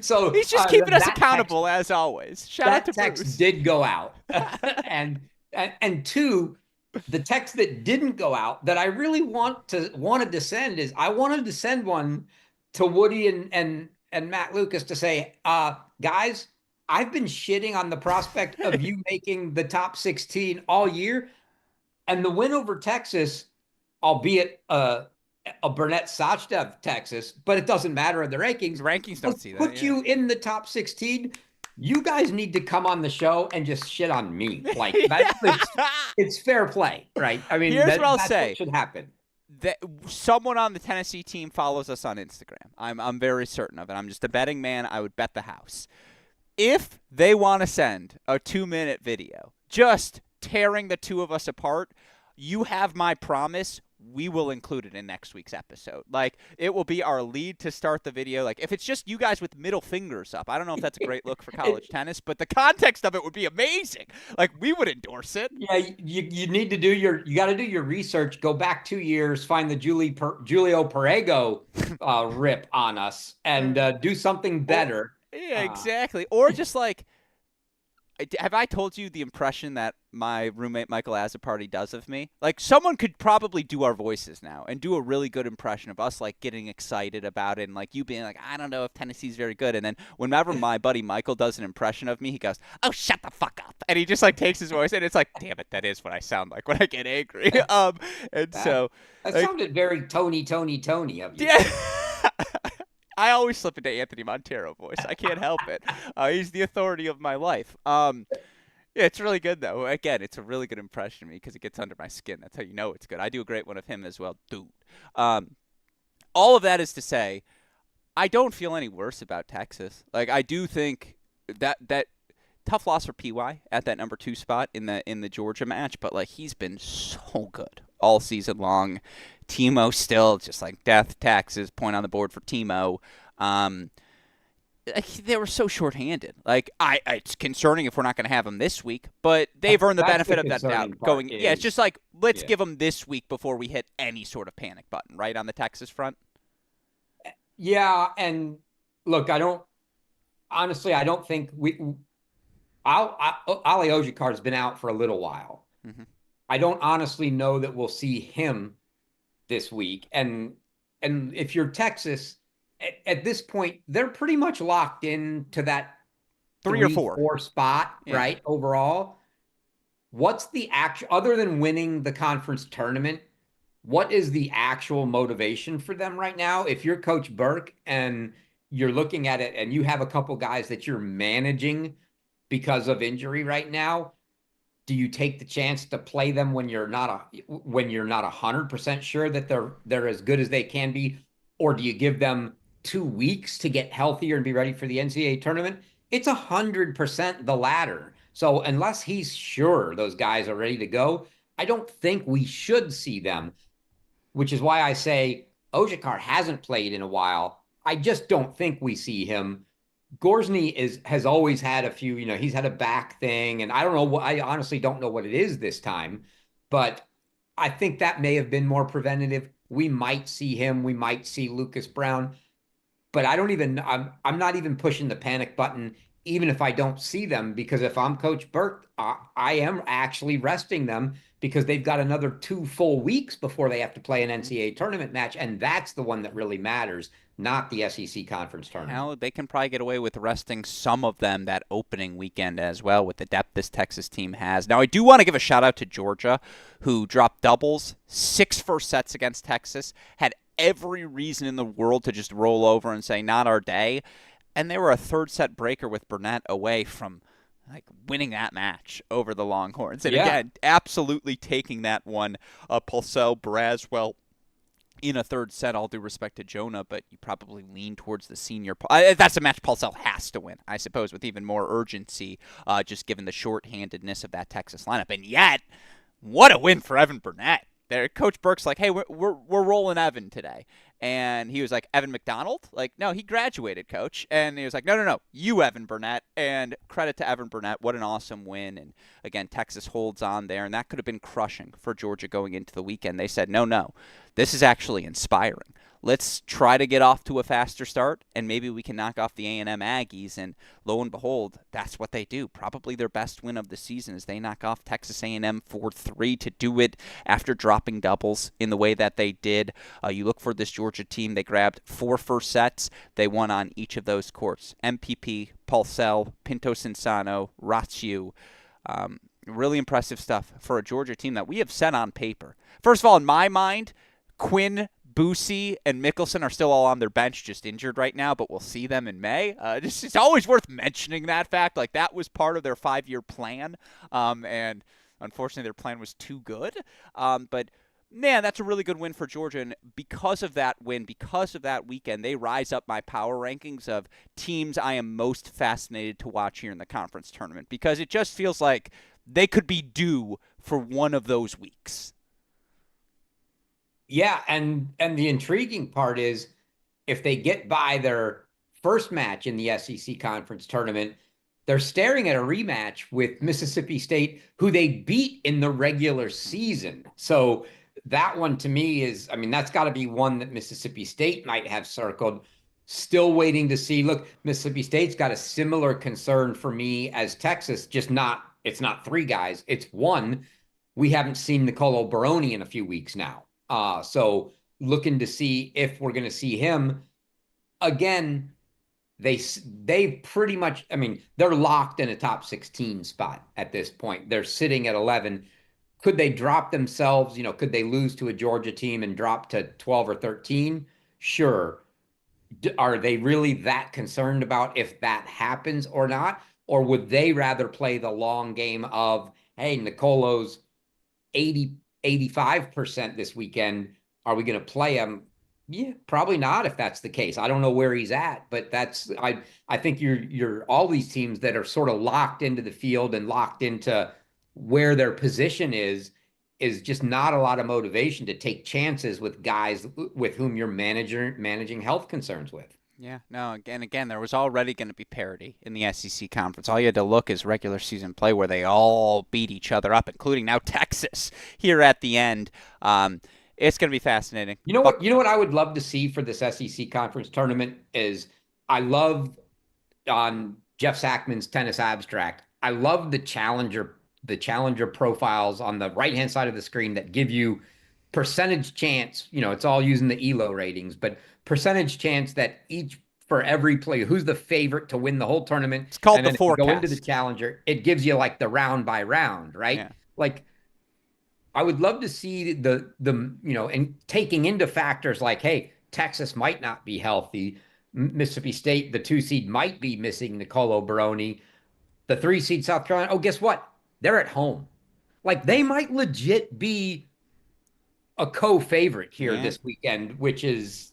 so He's just keeping us text, accountable as always. Shout out to text Bruce. did go out. and two, the text that didn't go out that I really wanted to send is I wanted to send one to Woody and Matt Lucas to say, guys, I've been shitting on the prospect of you making the top 16 all year, and the win over Texas, albeit a Burnett Sachdev Texas, but it doesn't matter in the rankings. Rankings don't Let's see that. put Yeah. you in the top 16. You guys need to come on the show and just shit on me. Like that, it's fair play, right? I mean, Here's what I'll that's what say. should happen. That someone on the Tennessee team follows us on Instagram. I'm very certain of it. I'm just a betting man. I would bet the house. If they want to send a 2-minute video just tearing the two of us apart, you have my promise. We will include it in next week's episode. Like, it will be our lead to start the video. Like, if it's just you guys with middle fingers up, I don't know if that's a great look for college tennis, but the context of it would be amazing. Like, we would endorse it. Yeah, you need to you got to do your research. Go back 2 years, find the Julio Perego rip on us, and do something better. Yeah, exactly. Or just like, have I told you the impression that my roommate Michael Azzopardi does of me? Like, someone could probably do our voices now and do a really good impression of us, like, getting excited about it and, like, you being like, I don't know if Tennessee's very good. And then whenever my buddy Michael does an impression of me, he goes, oh, shut the fuck up. And he just, like, takes his voice, and it's like, damn it, that is what I sound like when I get angry. And so. That like, sounded very Tony of you. Yeah. I always slip into Anthony Montero voice. I can't help it. He's the authority of my life. Yeah, it's really good, though. Again, it's a really good impression of me because it gets under my skin. That's how you know it's good. I do a great one of him as well, dude. All of that is to say, I don't feel any worse about Texas. Like, I do think that tough loss for PY at that number 2 spot in the Georgia match, but, like, he's been so good all season long. Timo still just like death, taxes, point on the board for Timo. They were so shorthanded. Like, it's concerning if we're not going to have them this week, but they've earned the benefit of that doubt. Yeah, it's just like, let's give them this week before we hit any sort of panic button, right, on the Texas front. Yeah, and look, I don't think Ali Ojikar's been out for a little while. Mm-hmm. I don't honestly know that we'll see him this week. And if you're Texas, at this point, they're pretty much locked into that 3 or 4 spot, right? Overall, what's the actual, other than winning the conference tournament, what is the actual motivation for them right now? If you're Coach Burke and you're looking at it and you have a couple guys that you're managing because of injury right now, do you take the chance to play them when you're not 100% sure that they're as good as they can be, or do you give them 2 weeks to get healthier and be ready for the NCAA tournament? It's 100% the latter. So unless he's sure those guys are ready to go, I don't think we should see them, which is why I say Ojikar hasn't played in a while. I just don't think we see him. Gorsny has always had a few, he's had a back thing, and I don't know I honestly don't know what it is this time, but I think that may have been more preventative. We might see him, we might see Lucas Brown, but I'm not even pushing the panic button, even if I don't see them, because if I'm Coach Burke, I am actually resting them because they've got another 2 full weeks before they have to play an NCAA tournament match, and that's the one that really matters, not the SEC conference tournament. Hell, they can probably get away with resting some of them that opening weekend as well with the depth this Texas team has. Now, I do want to give a shout-out to Georgia, who dropped doubles, 6 first sets against Texas, had every reason in the world to just roll over and say, not our day, and they were a third-set breaker with Burnett away from like winning that match over the Longhorns. And again, absolutely taking that one. Purcell, Braswell, in a third set, all due respect to Jonah, but you probably lean towards the senior. That's a match Purcell has to win, I suppose, with even more urgency, just given the shorthandedness of that Texas lineup. And yet, what a win for Evan Burnett. There, Coach Burke's like, hey, we're rolling Evan today. And he was like, Evan McDonald? Like, no, he graduated, Coach. And he was like, no, you, Evan Burnett. And credit to Evan Burnett. What an awesome win. And again, Texas holds on there. And that could have been crushing for Georgia going into the weekend. They said, no, this is actually inspiring. let's try to get off to a faster start, and maybe we can knock off the A&M Aggies. And lo and behold, that's what they do. Probably their best win of the season is they knock off Texas A&M 4-3 to do it after dropping doubles in the way that they did. You look for this Georgia team. They grabbed 4 first sets. They won on each of those courts. MPP, Pulsell, Pinto Cinsano, Ratsu. Really impressive stuff for a Georgia team that we have set on paper. First of all, in my mind, Quinn, Boosie, and Mickelson are still all on their bench, just injured right now, but we'll see them in May. It's always worth mentioning that fact. Like, that was part of their 5-year plan, and unfortunately their plan was too good. But man, that's a really good win for Georgia. And because of that win, because of that weekend, they rise up my power rankings of teams I am most fascinated to watch here in the conference tournament, because it just feels like they could be due for one of those weeks. Yeah, and the intriguing part is if they get by their first match in the SEC conference tournament, they're staring at a rematch with Mississippi State, who they beat in the regular season. So that one to me is, I mean, that's got to be one that Mississippi State might have circled. Still waiting to see. Look, Mississippi State's got a similar concern for me as Texas, just not, it's not 3 guys, it's 1. We haven't seen Nicolo Baroni in a few weeks now. So looking to see if we're going to see him again. They pretty much, I mean, they're locked in a top 16 spot at this point. They're sitting at 11. Could they drop themselves? Could they lose to a Georgia team and drop to 12 or 13? Sure. Are they really that concerned about if that happens or not? Or would they rather play the long game of, hey, Nicolo's 85% this weekend. Are we going to play him? Yeah, probably not if that's the case. I don't know where he's at, but I think you're all these teams that are sort of locked into the field and locked into where their position is just not a lot of motivation to take chances with guys with whom you're managing health concerns with. Yeah, no, again, there was already going to be parity in the SEC conference. All you had to look is regular season play where they all beat each other up, including now Texas here at the end. It's going to be fascinating. You know what I would love to see for this SEC conference tournament is I love on Jeff Sackman's tennis abstract. I love the challenger profiles on the right-hand side of the screen that give you percentage chance. It's all using the ELO ratings, but percentage chance that for every player, who's the favorite to win the whole tournament. It's called and the then forecast. If you go into the challenger, it gives you like the round by round, right? Yeah. Like, I would love to see the and taking into factors like, hey, Texas might not be healthy. Mississippi State, the 2 seed, might be missing Nicolo Baroni. The 3 seed South Carolina, oh, guess what? They're at home. Like, they might legit be a co-favorite here this weekend, which is,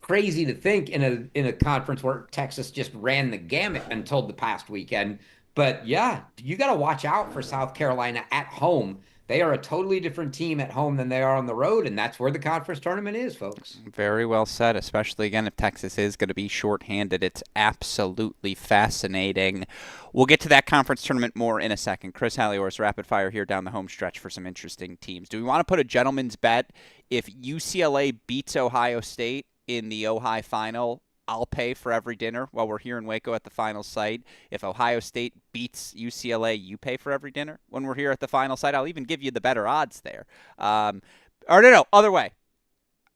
crazy to think in a conference where Texas just ran the gamut until the past weekend. But yeah, you got to watch out for South Carolina at home. They are a totally different team at home than they are on the road, and that's where the conference tournament is, folks. Very well said, especially, again, if Texas is going to be shorthanded. It's absolutely fascinating. We'll get to that conference tournament more in a second. Chris Halioris, rapid fire here down the home stretch for some interesting teams. Do we want to put a gentleman's bet if UCLA beats Ohio State in the Ohio final? I'll pay for every dinner while we're here in Waco at the final site. If Ohio State beats UCLA, you pay for every dinner when we're here at the final site. I'll even give you the better odds there. Or no, other way.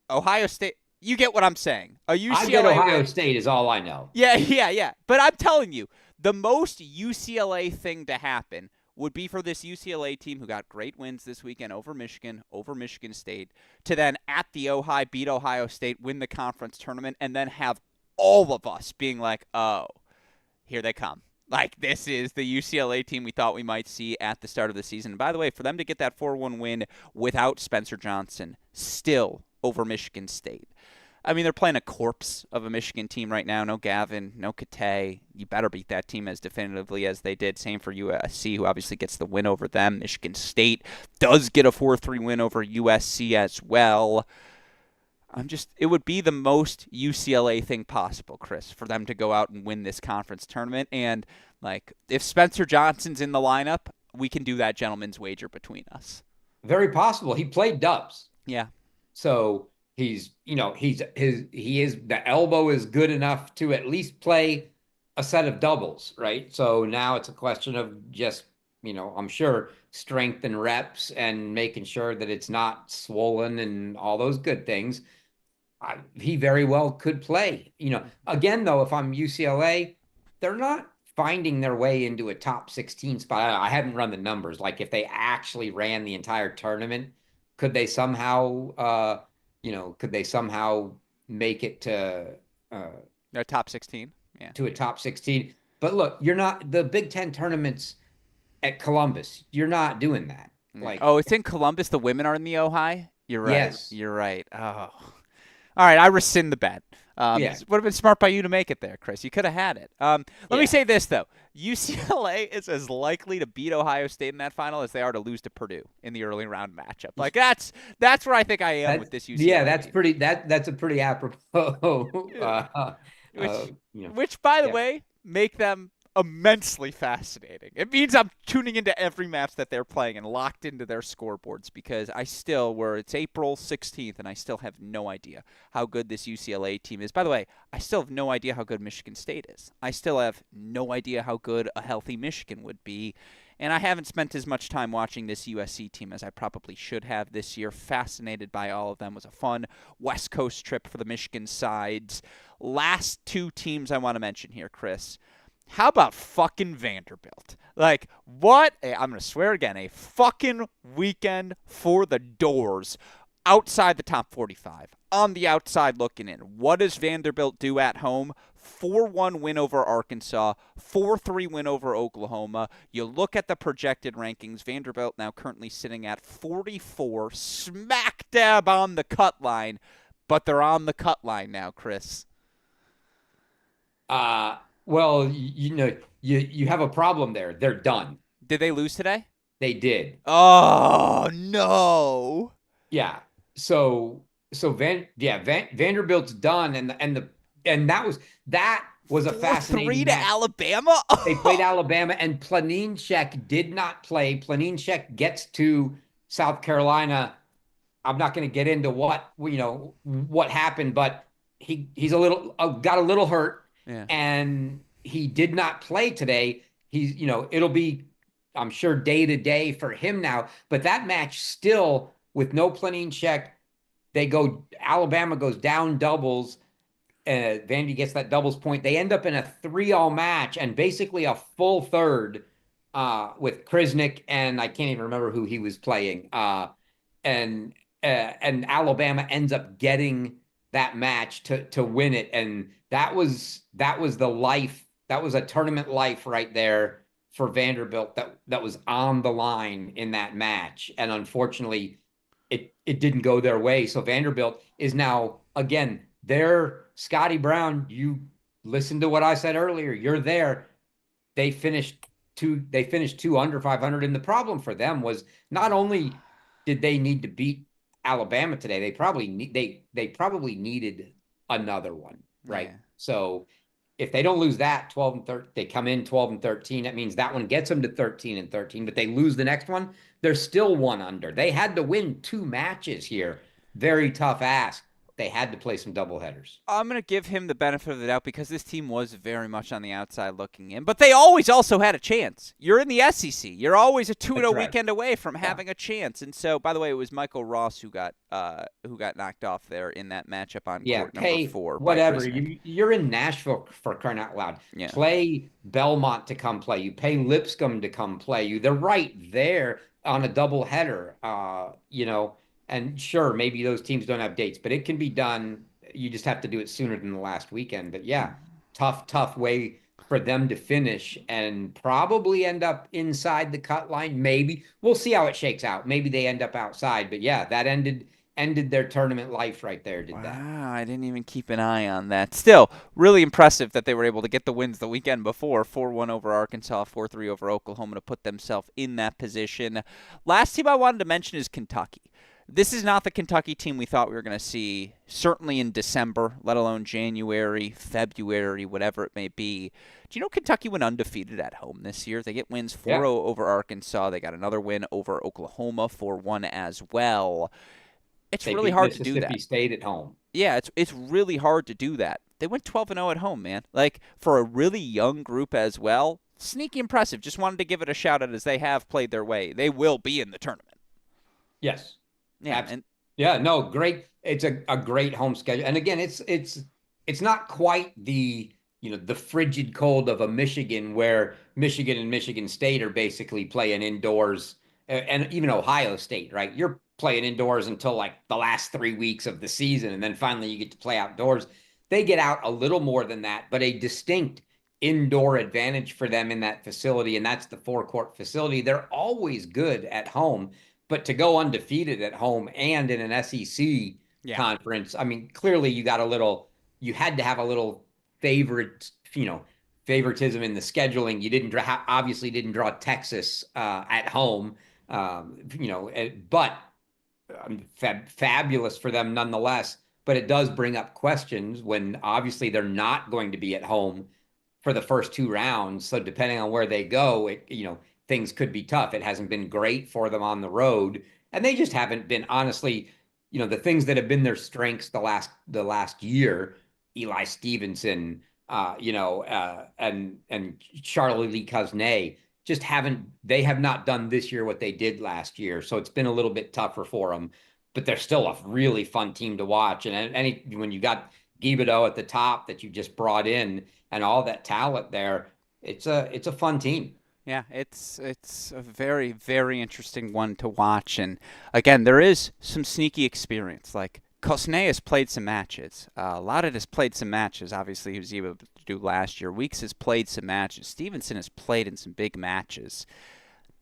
Ohio State, you get what I'm saying. A UCLA I get Ohio State is all I know. Yeah. But I'm telling you, the most UCLA thing to happen would be for this UCLA team who got great wins this weekend over Michigan State, to then at the Ohio beat Ohio State, win the conference tournament, and then have all of us being like, oh, here they come. Like, this is the UCLA team we thought we might see at the start of the season. And by the way, for them to get that 4-1 win without Spencer Johnson, still over Michigan State. I mean, they're playing a corpse of a Michigan team right now. No Gavin, no Kate. You better beat that team as definitively as they did. Same for USC, who obviously gets the win over them. Michigan State does get a 4-3 win over USC as well. It would be the most UCLA thing possible, Chris, for them to go out and win this conference tournament. And, like, if Spencer Johnson's in the lineup, we can do that gentleman's wager between us. Very possible. He played dubs. Yeah. So The elbow is good enough to at least play a set of doubles, right? So now it's a question of just, I'm sure strength and reps and making sure that it's not swollen and all those good things. He very well could play. Again, though, if I'm UCLA, they're not finding their way into a top 16 spot. I haven't run the numbers. Like if they actually ran the entire tournament, could they somehow, could they somehow make it uh, No, top 16. Yeah. to a top 16? But look, you're not the Big Ten tournaments at Columbus. You're not doing that. Yeah. Like, Oh, it's in Columbus. The women are in the Ojai. You're right. yes, You're right. Oh. All right, I rescind the bet. yeah, Would have been smart by you to make it there, Chris. You could have had it. Let me yeah. say this, though. UCLA is as likely to beat Ohio State in that final as they are to lose to Purdue in the early round matchup. Like that's where I think I am with this Yeah, UCLA that's team. that's a pretty apropos. Yeah. Uh, Which, you know, which, by the yeah. way, make them immensely fascinating. It means I'm tuning into every match that they're playing and locked into their scoreboards because it's April 16th and I still have no idea how good this UCLA team is. By the way, I still have no idea how good Michigan State is. I still have no idea how good a healthy Michigan would be. And I haven't spent as much time watching this USC team as I probably should have this year. Fascinated by all of them. It was a fun West Coast trip for the Michigan sides. Last two teams I want to mention here, Chris. How about fucking Vanderbilt? Like, what? I'm going to swear again. A fucking weekend for the doors outside the top 45. On the outside looking in. What does Vanderbilt do at home? 4-1 win over Arkansas, 4-3 win over Oklahoma. You look at the projected rankings, Vanderbilt now currently sitting at 44, smack dab on the cut line, but they're on the cut line now, Chris. Well, you have a problem there. They're done. Did they lose today? They did. Oh, no. Yeah. Vanderbilt's done, and that was a 4-3 fascinating to match. Alabama? They played Alabama, and Planine did not play. Planine gets to South Carolina. I'm not going to get into what happened, but he's a little got a little hurt, Yeah. and he did not play today. It'll be, I'm sure, day to day for him now. But that match still with no Planine, Alabama goes down doubles. Vandy gets that doubles point. They end up in a 3-all match and basically a full third with Krisnick, and I can't even remember who he was playing. And Alabama ends up getting that match to win it, and that was the life. That was a tournament life right there for Vanderbilt. That was on the line in that match, and unfortunately, it didn't go their way. So Vanderbilt is now again. They're Scotty Brown. You listened to what I said earlier. You're there. They finished two under 500. And the problem for them was not only did they need to beat Alabama today, they probably needed another one, right? Yeah. So if they don't lose that 12 and 13, they come in 12 and 13. That means that one gets them to 13 and 13, but they lose the next one. They're still one under. They had to win 2 matches here. Very tough ask. They had to play some doubleheaders. I'm going to give him the benefit of the doubt because this team was very much on the outside looking in. But they always also had a chance. You're in the SEC. You're always a 2-0 weekend away from having a chance. And so, by the way, it was Michael Ross who got knocked off there in that matchup on court number 4. Whatever. You're in Nashville, for crying out loud. Yeah. Play Belmont to come play you. Pay Lipscomb to come play you. They're right there on a doubleheader. And sure, maybe those teams don't have dates, but it can be done. You just have to do it sooner than the last weekend. But yeah, tough way for them to finish and probably end up inside the cut line. Maybe we'll see how it shakes out. Maybe they end up outside. But yeah, that ended their tournament life right there. Wow, I didn't even keep an eye on that. Still, really impressive that they were able to get the wins the weekend before. 4-1 over Arkansas, 4-3 over Oklahoma to put themselves in that position. Last team I wanted to mention is Kentucky. This is not the Kentucky team we thought we were going to see, certainly in December, let alone January, February, whatever it may be. Do you know Kentucky went undefeated at home this year? They get wins 4-0 over Arkansas. They got another win over Oklahoma, 4-1 as well. It's They really beat hard to do that. Mississippi State at home. Yeah, it's really hard to do that. They went 12-0 at home, man. Like for a really young group as well, sneaky impressive. Just wanted to give it a shout out as they have played their way. They will be in the tournament. Yes. Yeah, Absolutely. and Yeah, no, great. It's a great home schedule. And again, it's not quite the, the frigid cold of a Michigan where Michigan and Michigan State are basically playing indoors and even Ohio State, right? You're playing indoors until like the last 3 weeks of the season, and then finally you get to play outdoors. They get out a little more than that, but a distinct indoor advantage for them in that facility, and that's the four-court facility. They're always good at home. But to go undefeated at home and in an SEC yeah, conference, I mean, clearly you had to have a little favorite, favoritism in the scheduling. You obviously didn't draw Texas at home, but fabulous for them nonetheless. But it does bring up questions when obviously they're not going to be at home for the first two rounds. So depending on where they go, things could be tough. It hasn't been great for them on the road, and they just haven't been honestly, the things that have been their strengths the last year, Eli Stevenson, and Charlie Lee Cosnay just haven't they have not done this year what they did last year. So it's been a little bit tougher for them, but they're still a really fun team to watch. And when you got Guibido at the top that you just brought in and all that talent there, it's a fun team. yeah. It's a very very interesting one to watch. And again, there is some sneaky experience. Like Cosney has played some matches. Loudon has played some matches. Obviously, he was able to do last year. Weeks has played some matches. Stevenson has played in some big matches.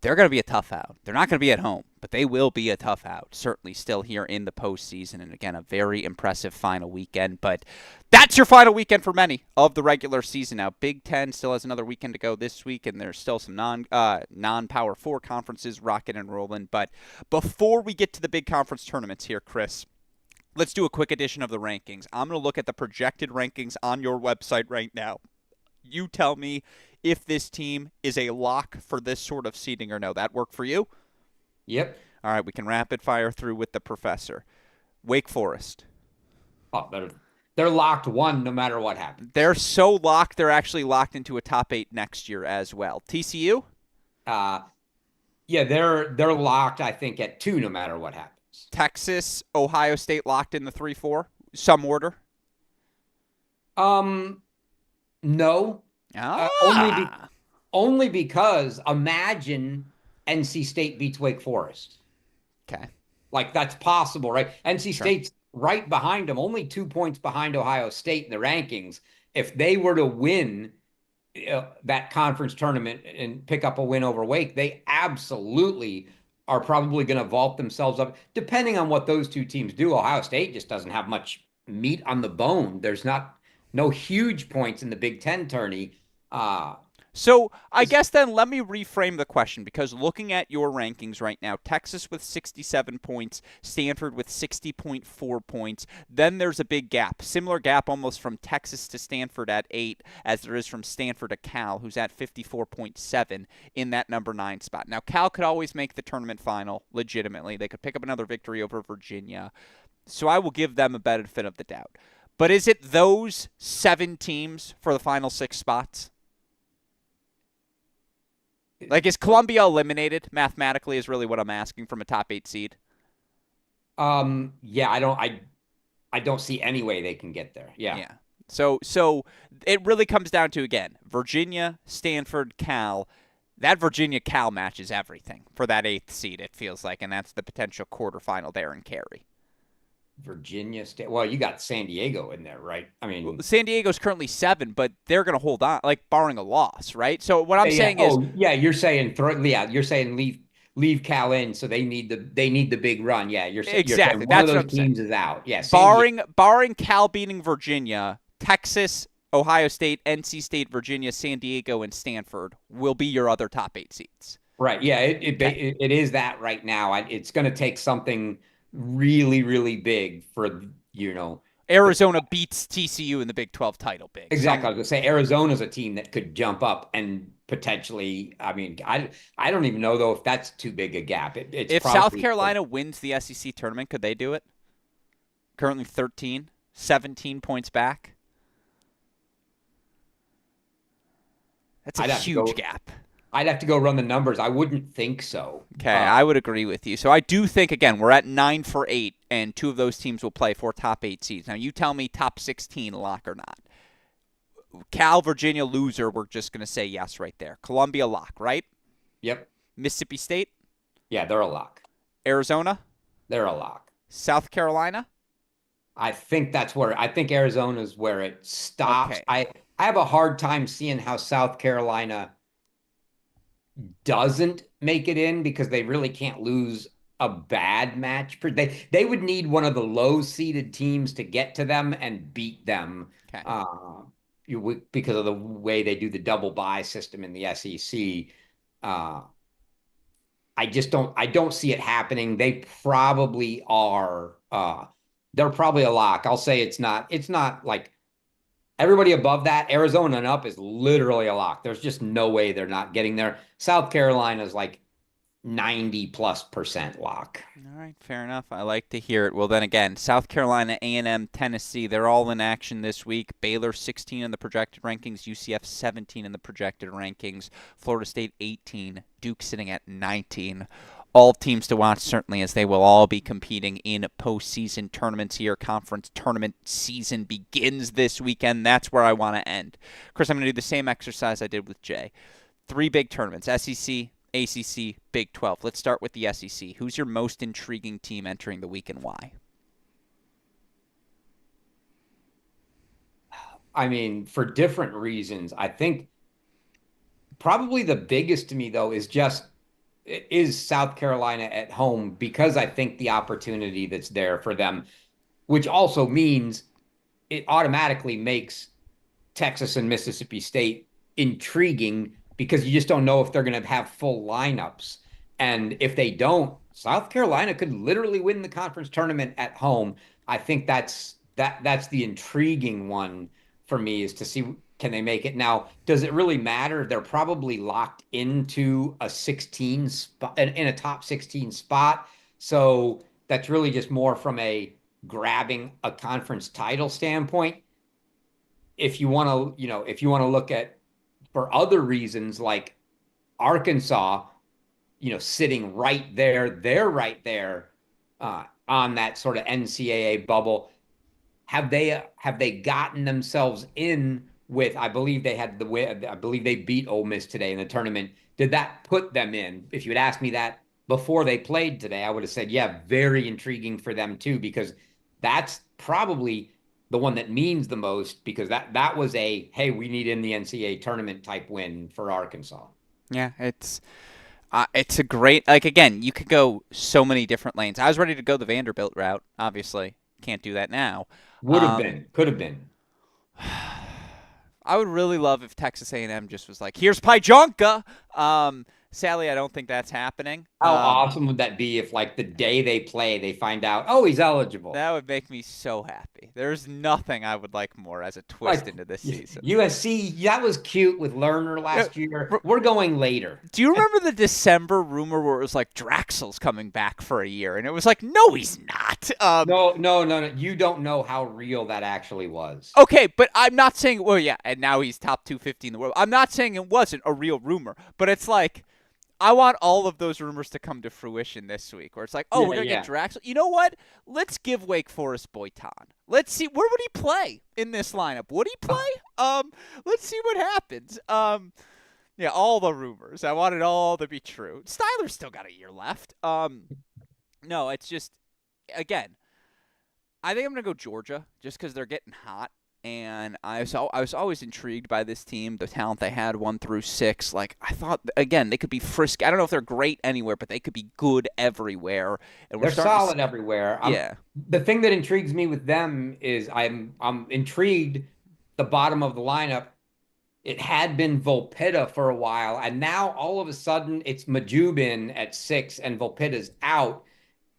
They're going to be a tough out. They're not going to be at home, but they will be a tough out. Certainly still here in the postseason. And again, a very impressive final weekend. But that's your final weekend for many of the regular season. Now, Big Ten still has another weekend to go this week, and there's still some non-Power 4 conferences, Rocket and Roland. But before we get to the big conference tournaments here, Chris, let's do a quick edition of the rankings. I'm going to look at the projected rankings on your website right now. You tell me if this team is a lock for this sort of seeding or no. That work for you? Yep. All right, we can rapid fire through with the professor. Wake Forest. Oh, they're locked one no matter what happens. They're so locked, they're actually locked into a top 8 next year as well. TCU? Uh, yeah, they're locked, I think, at two no matter what happens. Texas, Ohio State locked in the 3-4? Some order? No. Ah. Only because imagine NC State beats Wake Forest. Okay. Like that's possible, right? NC Sure. State's right behind them, only 2 points behind Ohio State in the rankings. If they were to win that conference tournament and pick up a win over Wake, they absolutely are probably going to vault themselves up. Depending on what those two teams do, Ohio State just doesn't have much meat on the bone. There's no huge points in the Big Ten tourney. So I guess then let me reframe the question, because looking at your rankings right now, Texas with 67 points, Stanford with 60.4 points. Then there's a big gap, similar gap almost from Texas to Stanford at 8 as there is from Stanford to Cal, who's at 54.7 in that number 9 spot. Now, Cal could always make the tournament final legitimately. They could pick up another victory over Virginia. So I will give them a benefit of the doubt. But is it those 7 teams for the final 6 spots? Like, is Columbia eliminated mathematically is really what I'm asking from a top 8 seed? Yeah, I don't see any way they can get there. Yeah. Yeah. So it really comes down to, again, Virginia, Stanford, Cal. That Virginia-Cal match is everything for that 8th seed, it feels like, and that's the potential quarterfinal there in Cary. Virginia State. Well, you got San Diego in there, right? I Well, mean, San Diego's currently 7, but they're going to hold on, like barring a loss, right? So what I'm yeah. saying is, Oh, yeah. You're saying leave Cal in, so they need the big run. Yeah, you're saying exactly, one of that's what those I'm saying. teams is out. Yeah, San Diego. Barring Cal beating Virginia, Texas, Ohio State, NC State, Virginia, San Diego, and Stanford will be your other top 8 seeds. Right. Yeah, Okay. it is that right now. It's going to take something really, really big for, the Arizona beats TCU in the Big 12 title big. exactly. I Some was going to say Arizona's a team that could jump up and potentially, I mean, I don't even know though if that's too big a gap. It's If South probably Carolina wins the SEC tournament, could they do it? currently 13, 17 points back. That's a I'd have to huge go. gap. I'd have to go run the numbers. I wouldn't think so. Okay, I would agree with you. So I do think, again, we're at 9 for 8, and 2 of those teams will play for top 8 seeds. Now, you tell me top 16 lock or not. Cal, Virginia, loser, we're just going to say yes right there. Columbia, lock, right? Yep. Mississippi State? Yeah, they're a lock. Arizona? They're a lock. South Carolina? I think Arizona's where it stops. Okay. I have a hard time seeing how South Carolina doesn't make it in because they really can't lose a bad match. They would need one of the low seeded teams to get to them and beat them Okay. because of the way they do the double bye system in the SEC. I don't see it happening. They probably are. They're probably a lock. I'll say it's not like everybody above that, Arizona and up is literally a lock. There's just no way they're not getting there. South Carolina is like 90+% lock. All right, fair enough. I like to hear it. Well, then again, South Carolina, A&M, Tennessee, they're all in action this week. Baylor 16 in the projected rankings, UCF 17 in the projected rankings, Florida State 18, Duke sitting at 19. All teams to watch, certainly, as they will all be competing in postseason tournaments here. Conference tournament season begins this weekend. That's where I want to end. Chris, I'm going to do the same exercise I did with Jay. 3 big tournaments, SEC, ACC, Big 12. Let's start with the SEC. Who's your most intriguing team entering the week and why? I mean, for different reasons. I think probably the biggest to me, though, is South Carolina at home because I think the opportunity that's there for them, which also means it automatically makes Texas and Mississippi State intriguing because you just don't know if they're going to have full lineups. And if they don't, South Carolina could literally win the conference tournament at home. I think that's the intriguing one for me is to see can they make it. Now, does it really matter? They're probably locked into a 16 spot in a top 16 spot. So that's really just more from a grabbing a conference title standpoint. If you want to look at for other reasons like Arkansas, sitting right there, they're right there on that sort of NCAA bubble. Have they gotten themselves in with? I believe they beat Ole Miss today in the tournament. Did that put them in? If you had asked me that before they played today, I would have said, yeah, very intriguing for them too, because that's probably the one that means the most because that was a, hey, we need in the NCAA tournament type win for Arkansas. Yeah, it's a great, like, again, you could go so many different lanes. I was ready to go the Vanderbilt route. Obviously, can't do that now. Could have been. I would really love if Texas A&M just was like, here's Pyjonka. Sadly, I don't think that's happening. How awesome would that be if, like, the day they play, they find out, oh, he's eligible? That would make me so happy. There's nothing I would like more as a twist into this season. USC, that was cute with Lerner last year. We're going later. Do you remember the December rumor where it was like Draxel's coming back for a year? And it was like, no, he's not. No. You don't know how real that actually was. Okay, but I'm not saying, well, yeah, and now he's top 250 in the world. I'm not saying it wasn't a real rumor, but it's like, I want all of those rumors to come to fruition this week, where it's like, oh, we're going to get Draxel. You know what? Let's give Wake Forest Boyton. Let's see. Where would he play in this lineup? Would he play? Let's see what happens. Yeah, all the rumors. I want it all to be true. Styler's still got a year left. No, it's just, again, I think I'm going to go Georgia just because they're getting hot. And I was always intrigued by this team, the talent they had 1 through 6. Like, I thought, again, they could be frisky. I don't know if they're great anywhere, but they could be good everywhere. And they're solid everywhere. Yeah. The thing that intrigues me with them is I'm intrigued the bottom of the lineup. It had been Volpetta for a while, and now all of a sudden it's Majubin at 6 and Volpetta's out.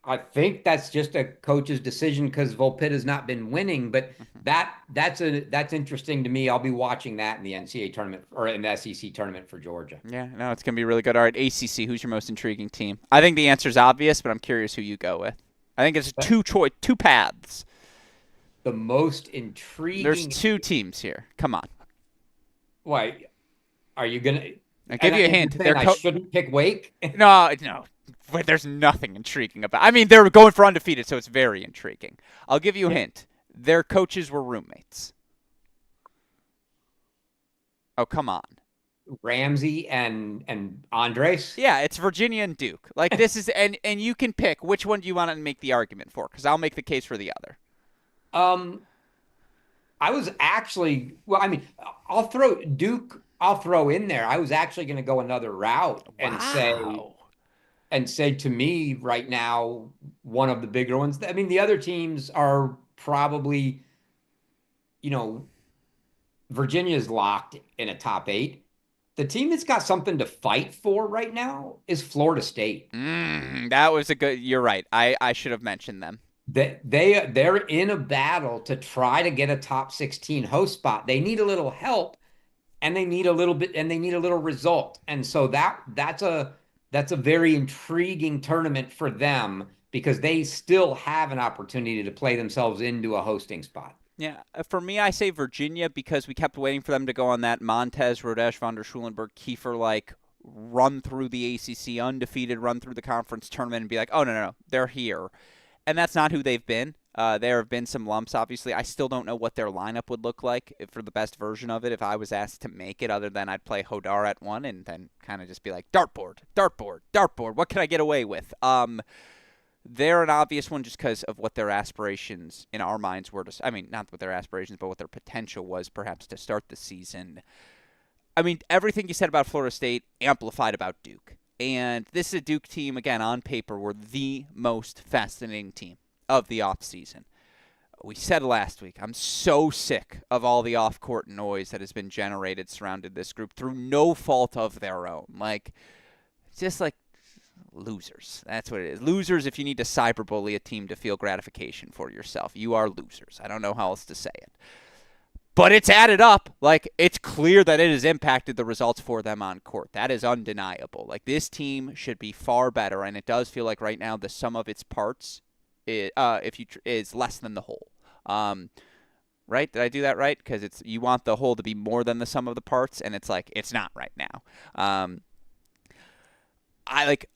I think that's just a coach's decision because Volpetta's not been winning, but that's interesting to me. I'll be watching that in the NCAA tournament or in the SEC tournament for Georgia. Yeah, no, it's gonna be really good. All right, ACC, who's your most intriguing team? I think the answer's obvious, but I'm curious who you go with. I think it's two paths. the most There's intriguing. two teams here. Come on. Why are you gonna? I'll give you a And you're hint. saying I shouldn't pick Wake? No. But there's nothing intriguing about. I mean, they're going for undefeated, so it's very intriguing. I'll give you a hint. Their coaches were roommates. Oh, come on. Ramsey and Andres. Yeah, it's Virginia and Duke. Like this is and you can pick which one do you want to make the argument for cuz I'll make the case for the other. Um, I was actually, well, I mean, I'll throw Duke. I'll throw in there. I was actually going to go another route Wow. and say to me right now one of the bigger ones. I mean, the other teams are probably, you know, Virginia's locked in a top eight. The team that's got something to fight for right now is Florida State. That was a good. You're right. I should have mentioned them. They're in a battle to try to get a top 16 host spot. They need a little help and they need a little bit and they need a little result. And so that's a very intriguing tournament for them because they still have an opportunity to play themselves into a hosting spot. Yeah, for me, I say Virginia because we kept waiting for them to go on that Montez, Rodesh, Von der Schulenberg, Kiefer like run through the ACC undefeated, run through the conference tournament, and be like, oh no, they're here, and that's not who they've been. There have been some lumps, obviously. I still don't know what their lineup would look like for the best version of it if I was asked to make it, other than I'd play Hodar at one and then kind of just be like, dartboard, dartboard, dartboard. What can I get away with? They're an obvious one just because of what their aspirations in our minds were to. I mean, not what their aspirations, but what their potential was perhaps to start the season. I mean, everything you said about Florida State amplified about Duke. And this is a Duke team, again, on paper, were the most fascinating team of the offseason. We said last week, I'm so sick of all the off-court noise that has been generated surrounding this group through no fault of their own. Like, just like losers. That's what it is. Losers if you need to cyberbully a team to feel gratification for yourself. You are losers. I don't know how else to say it. But it's added up. Like, it's clear that it has impacted the results for them on court. That is undeniable. Like, this team should be far better, and it does feel like right now the sum of its parts is less than the whole. Right? Did I do that right? Because it's you want the whole to be more than the sum of the parts, and it's like it's not right now. I like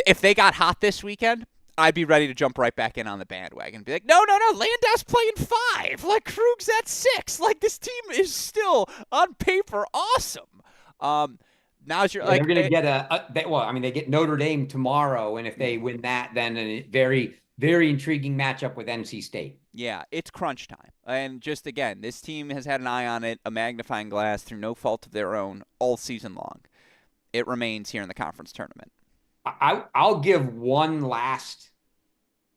if they got hot this weekend, I'd be ready to jump right back in on the bandwagon and be like, no, Landau's playing 5. Like, Krug's at 6. Like, this team is still, on paper, awesome. Now's your, Yeah, like... they're going to get they get Notre Dame tomorrow, and if they win that, then a very, very intriguing matchup with NC State. Yeah, it's crunch time. And just, again, this team has had an eye on it, a magnifying glass, through no fault of their own, all season long. It remains here in the conference tournament. I'll give one last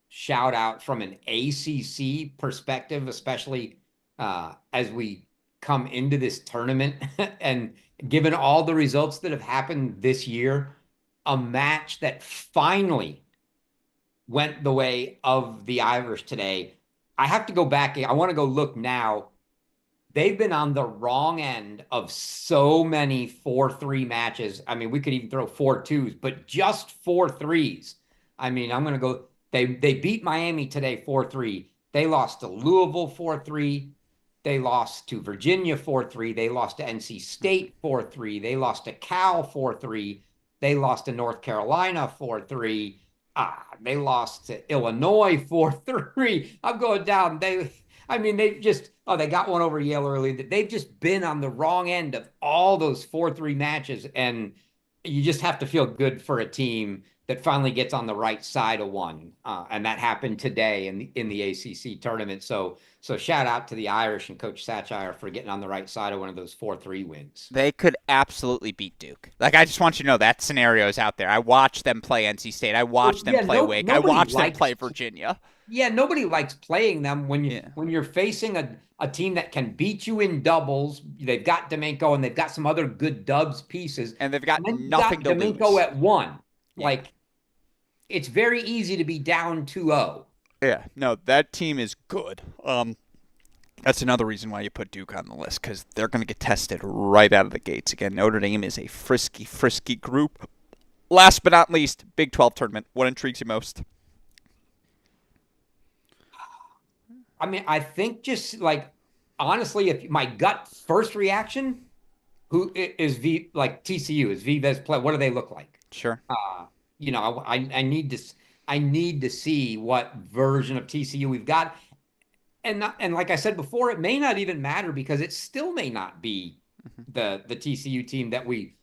shout out from an ACC perspective, especially as we come into this tournament and given all the results that have happened this year, a match that finally went the way of the Irish today. I have to go back. I want to go look now. They've been on the wrong end of so many 4-3 matches. I mean, we could even throw 4-2s, but just 4-3s. I mean, I'm going to go. They beat Miami today 4-3. They lost to Louisville 4-3. They lost to Virginia 4-3. They lost to NC State 4-3. They lost to Cal 4-3. They lost to North Carolina 4-3. They lost to Illinois 4-3. I'm going down. They got one over Yale early. They've just been on the wrong end of all those 4-3 matches. And you just have to feel good for a team that finally gets on the right side of one. And that happened today in the ACC tournament. So shout out to the Irish and Coach Satchire for getting on the right side of one of those 4-3 wins. They could absolutely beat Duke. Like, I just want you to know that scenario is out there. I watched them play NC State. I watched them play Wake. I watched them play Virginia. Yeah, nobody likes playing them when you're facing a team that can beat you in doubles. They've got D'Amenco and they've got some other good dubs pieces. And they've got nothing to lose. D'Amenco at 1. Yeah. Like, it's very easy to be down 2-0. Yeah, no, that team is good. That's another reason why you put Duke on the list, because they're going to get tested right out of the gates. Again, Notre Dame is a frisky group. Last but not least, Big 12 tournament. What intrigues you most? I mean, I think just like honestly, if my gut first reaction, who is V like TCU is Vives play? What do they look like? Sure. Uh, I need to I need to see what version of TCU we've got, and like I said before, it may not even matter because it still may not be Hmm. the TCU team that we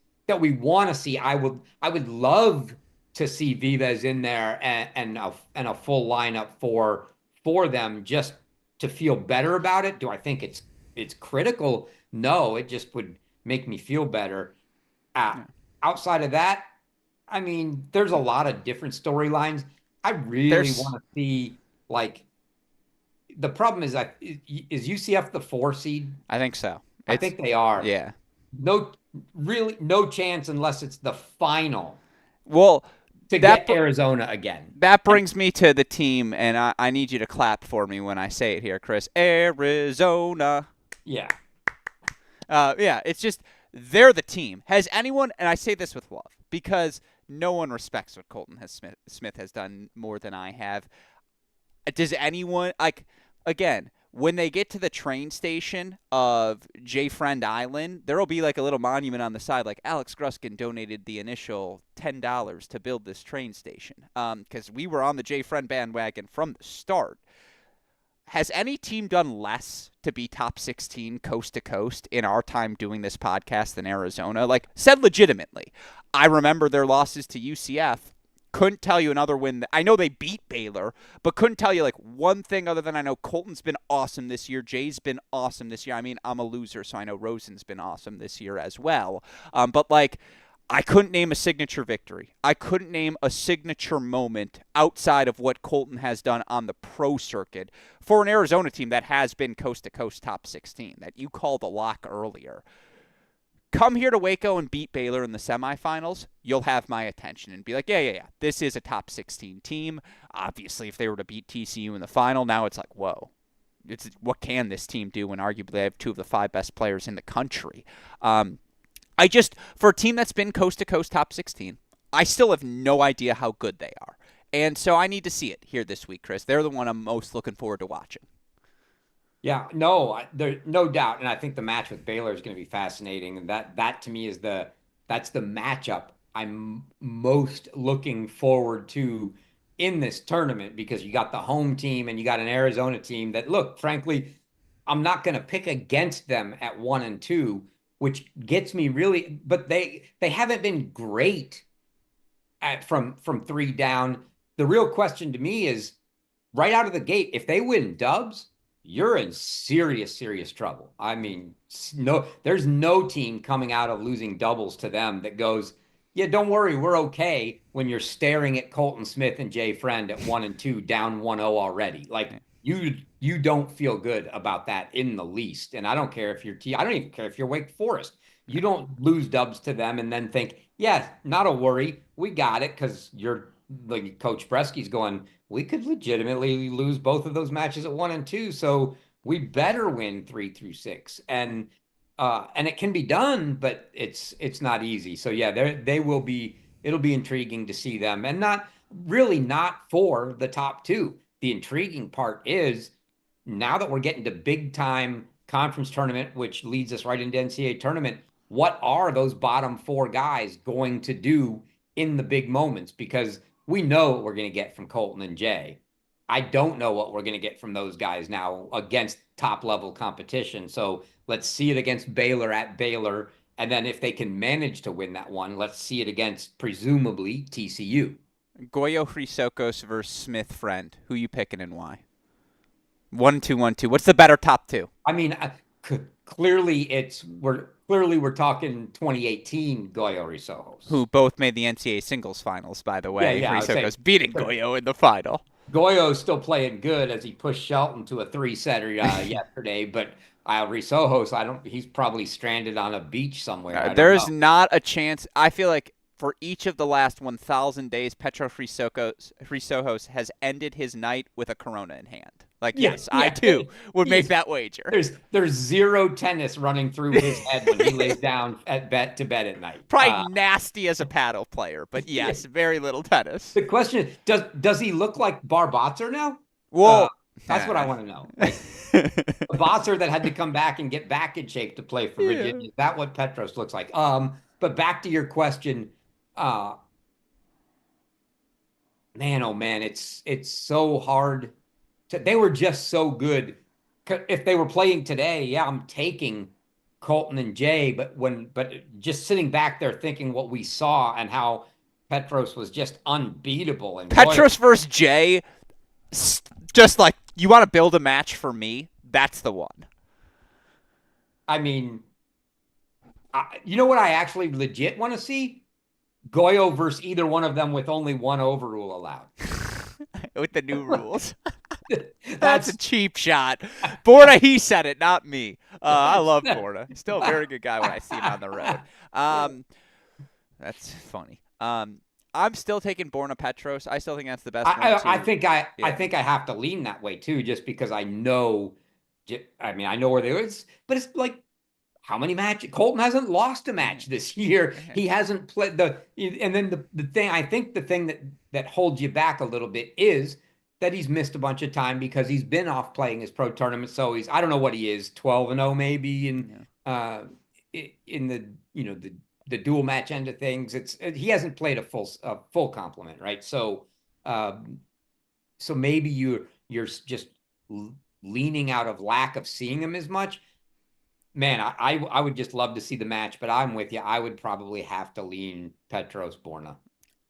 want to see. I would love to see Vives in there and a full lineup for them just to feel better about it. Do I think it's critical? No, it just would make me feel better. Uh, Yeah. Outside of that, I mean, there's a lot of different storylines. I really There's, want to see like the problem is UCF the 4 seed? I think so. I It's, think they are. yeah. No, really, no chance unless it's the final Well, to that get Arizona again. that And brings me to the team, and I need you to clap for me when I say it here, Chris. Arizona. yeah, Yeah, it's just they're the team. Has anyone, and I say this with love, because no one respects what Smith has done more than I have. Does anyone like again when they get to the train station of J Friend Island, there will be like a little monument on the side, like Alex Gruskin donated the initial $10 to build this train station. Because we were on the J Friend bandwagon from the start. Has any team done less to be top 16 coast to coast in our time doing this podcast than Arizona? Like, said legitimately, I remember their losses to UCF. Couldn't tell you another win. I know they beat Baylor, but couldn't tell you like one thing other than I know Colton's been awesome this year. Jay's been awesome this year. I mean, I'm a loser, so I know Rosen's been awesome this year as well. But like, I couldn't name a signature victory. I couldn't name a signature moment outside of what Colton has done on the pro circuit for an Arizona team that has been coast to coast top 16 that you called a lock earlier. Come here to Waco and beat Baylor in the semifinals, you'll have my attention and be like, yeah. This is a top 16 team. Obviously, if they were to beat TCU in the final, now it's like, whoa. What can this team do when arguably they have two of the five best players in the country? I just, for a team that's been coast to coast top 16, I still have no idea how good they are. And so I need to see it here this week, Chris. They're the one I'm most looking forward to watching. yeah, no, there's no doubt, and I think the match with Baylor is going to be fascinating. And that to me is that's the matchup I'm most looking forward to in this tournament because you got the home team and you got an Arizona team that look, frankly, I'm not going to pick against them at 1 and 2, which gets me really, but they haven't been great from three down. The real question to me is right out of the gate, if they win dubs, you're in serious, serious trouble. I mean, no, there's no team coming out of losing doubles to them that goes, yeah, don't worry, we're okay when you're staring at Colton Smith and Jay Friend at 1 and 2, down 1-0 already. Like you don't feel good about that in the least. And I don't care if I don't even care if you're Wake Forest. You don't lose dubs to them and then think, yeah, not a worry. We got it because you're like Coach Bresky's going, we could legitimately lose both of those matches at 1 and 2. So we better win 3 through 6. And it can be done, but it's not easy. So yeah, they will be it'll be intriguing to see them and not for the top two. The intriguing part is now that we're getting to big time conference tournament, which leads us right into NCAA tournament, what are those bottom four guys going to do in the big moments? Because we know what we're going to get from Colton and Jay. I don't know what we're going to get from those guys now against top level competition. So let's see it against Baylor at Baylor. And then if they can manage to win that one, let's see it against presumably TCU. Goyo Chrysokos versus Smith Friend. Who you picking and why? 1-2, 1-2. What's the better top two? I mean, clearly we're talking 2018 Goyo Risojos. Who both made the NCAA singles finals, by the Yeah, way. yeah. I would say Chrysokos beating Goyo in the final. Goyo's still playing good as he pushed Shelton to a 3-setter yesterday, but Risojos, I don't. He's probably stranded on a beach somewhere. I don't There's know. not a chance. I feel like for each of the last 1,000 days, Petro Chrysojos has ended his night with a Corona in hand. Like, Yeah, yes, I yeah. too would He make is, that wager. there's zero tennis running through his head when he lays down to bed at night. Probably nasty as a paddle player, but Yeah. yes, very little tennis. The question is, does he look like Barbatzer now? Well, That's what I Ah. want to know. Like a bosser that had to come back and get back in shape to play for Yeah. Virginia. Is that what Petros looks like? But back to your question, uh, man, oh man, it's so hard to, they were just so good. If they were playing today, yeah, I'm taking Colton and Jay, but just sitting back there thinking what we saw and how Petros was just unbeatable. And boy, Petros versus Jay, just like you want to build a match for me, that's the one. I mean, you know what I actually legit want to see? Goyo versus either one of them with only one overrule allowed. With the new rules. That's a That's cheap shot. Borna, he said it, not me. I love Borna. He's still a very good guy when I see him on the road. That's funny. I'm still taking Borna Petros. I still think that's the best one I too. think I Yeah. think I have to lean that way too, just because I know. I mean, I know where they is, but it's like how many matches? Colton hasn't lost a match this year. He hasn't played and then the thing I think the thing that holds you back a little bit is that he's missed a bunch of time because he's been off playing his pro tournament. So I don't know what he is, 12-0 maybe, and Yeah. in the the dual match end of things. He hasn't played a full complement, right? So so maybe you're just leaning out of lack of seeing him as much. Man, I would just love to see the match, but I'm with you. I would probably have to lean Petros Borna.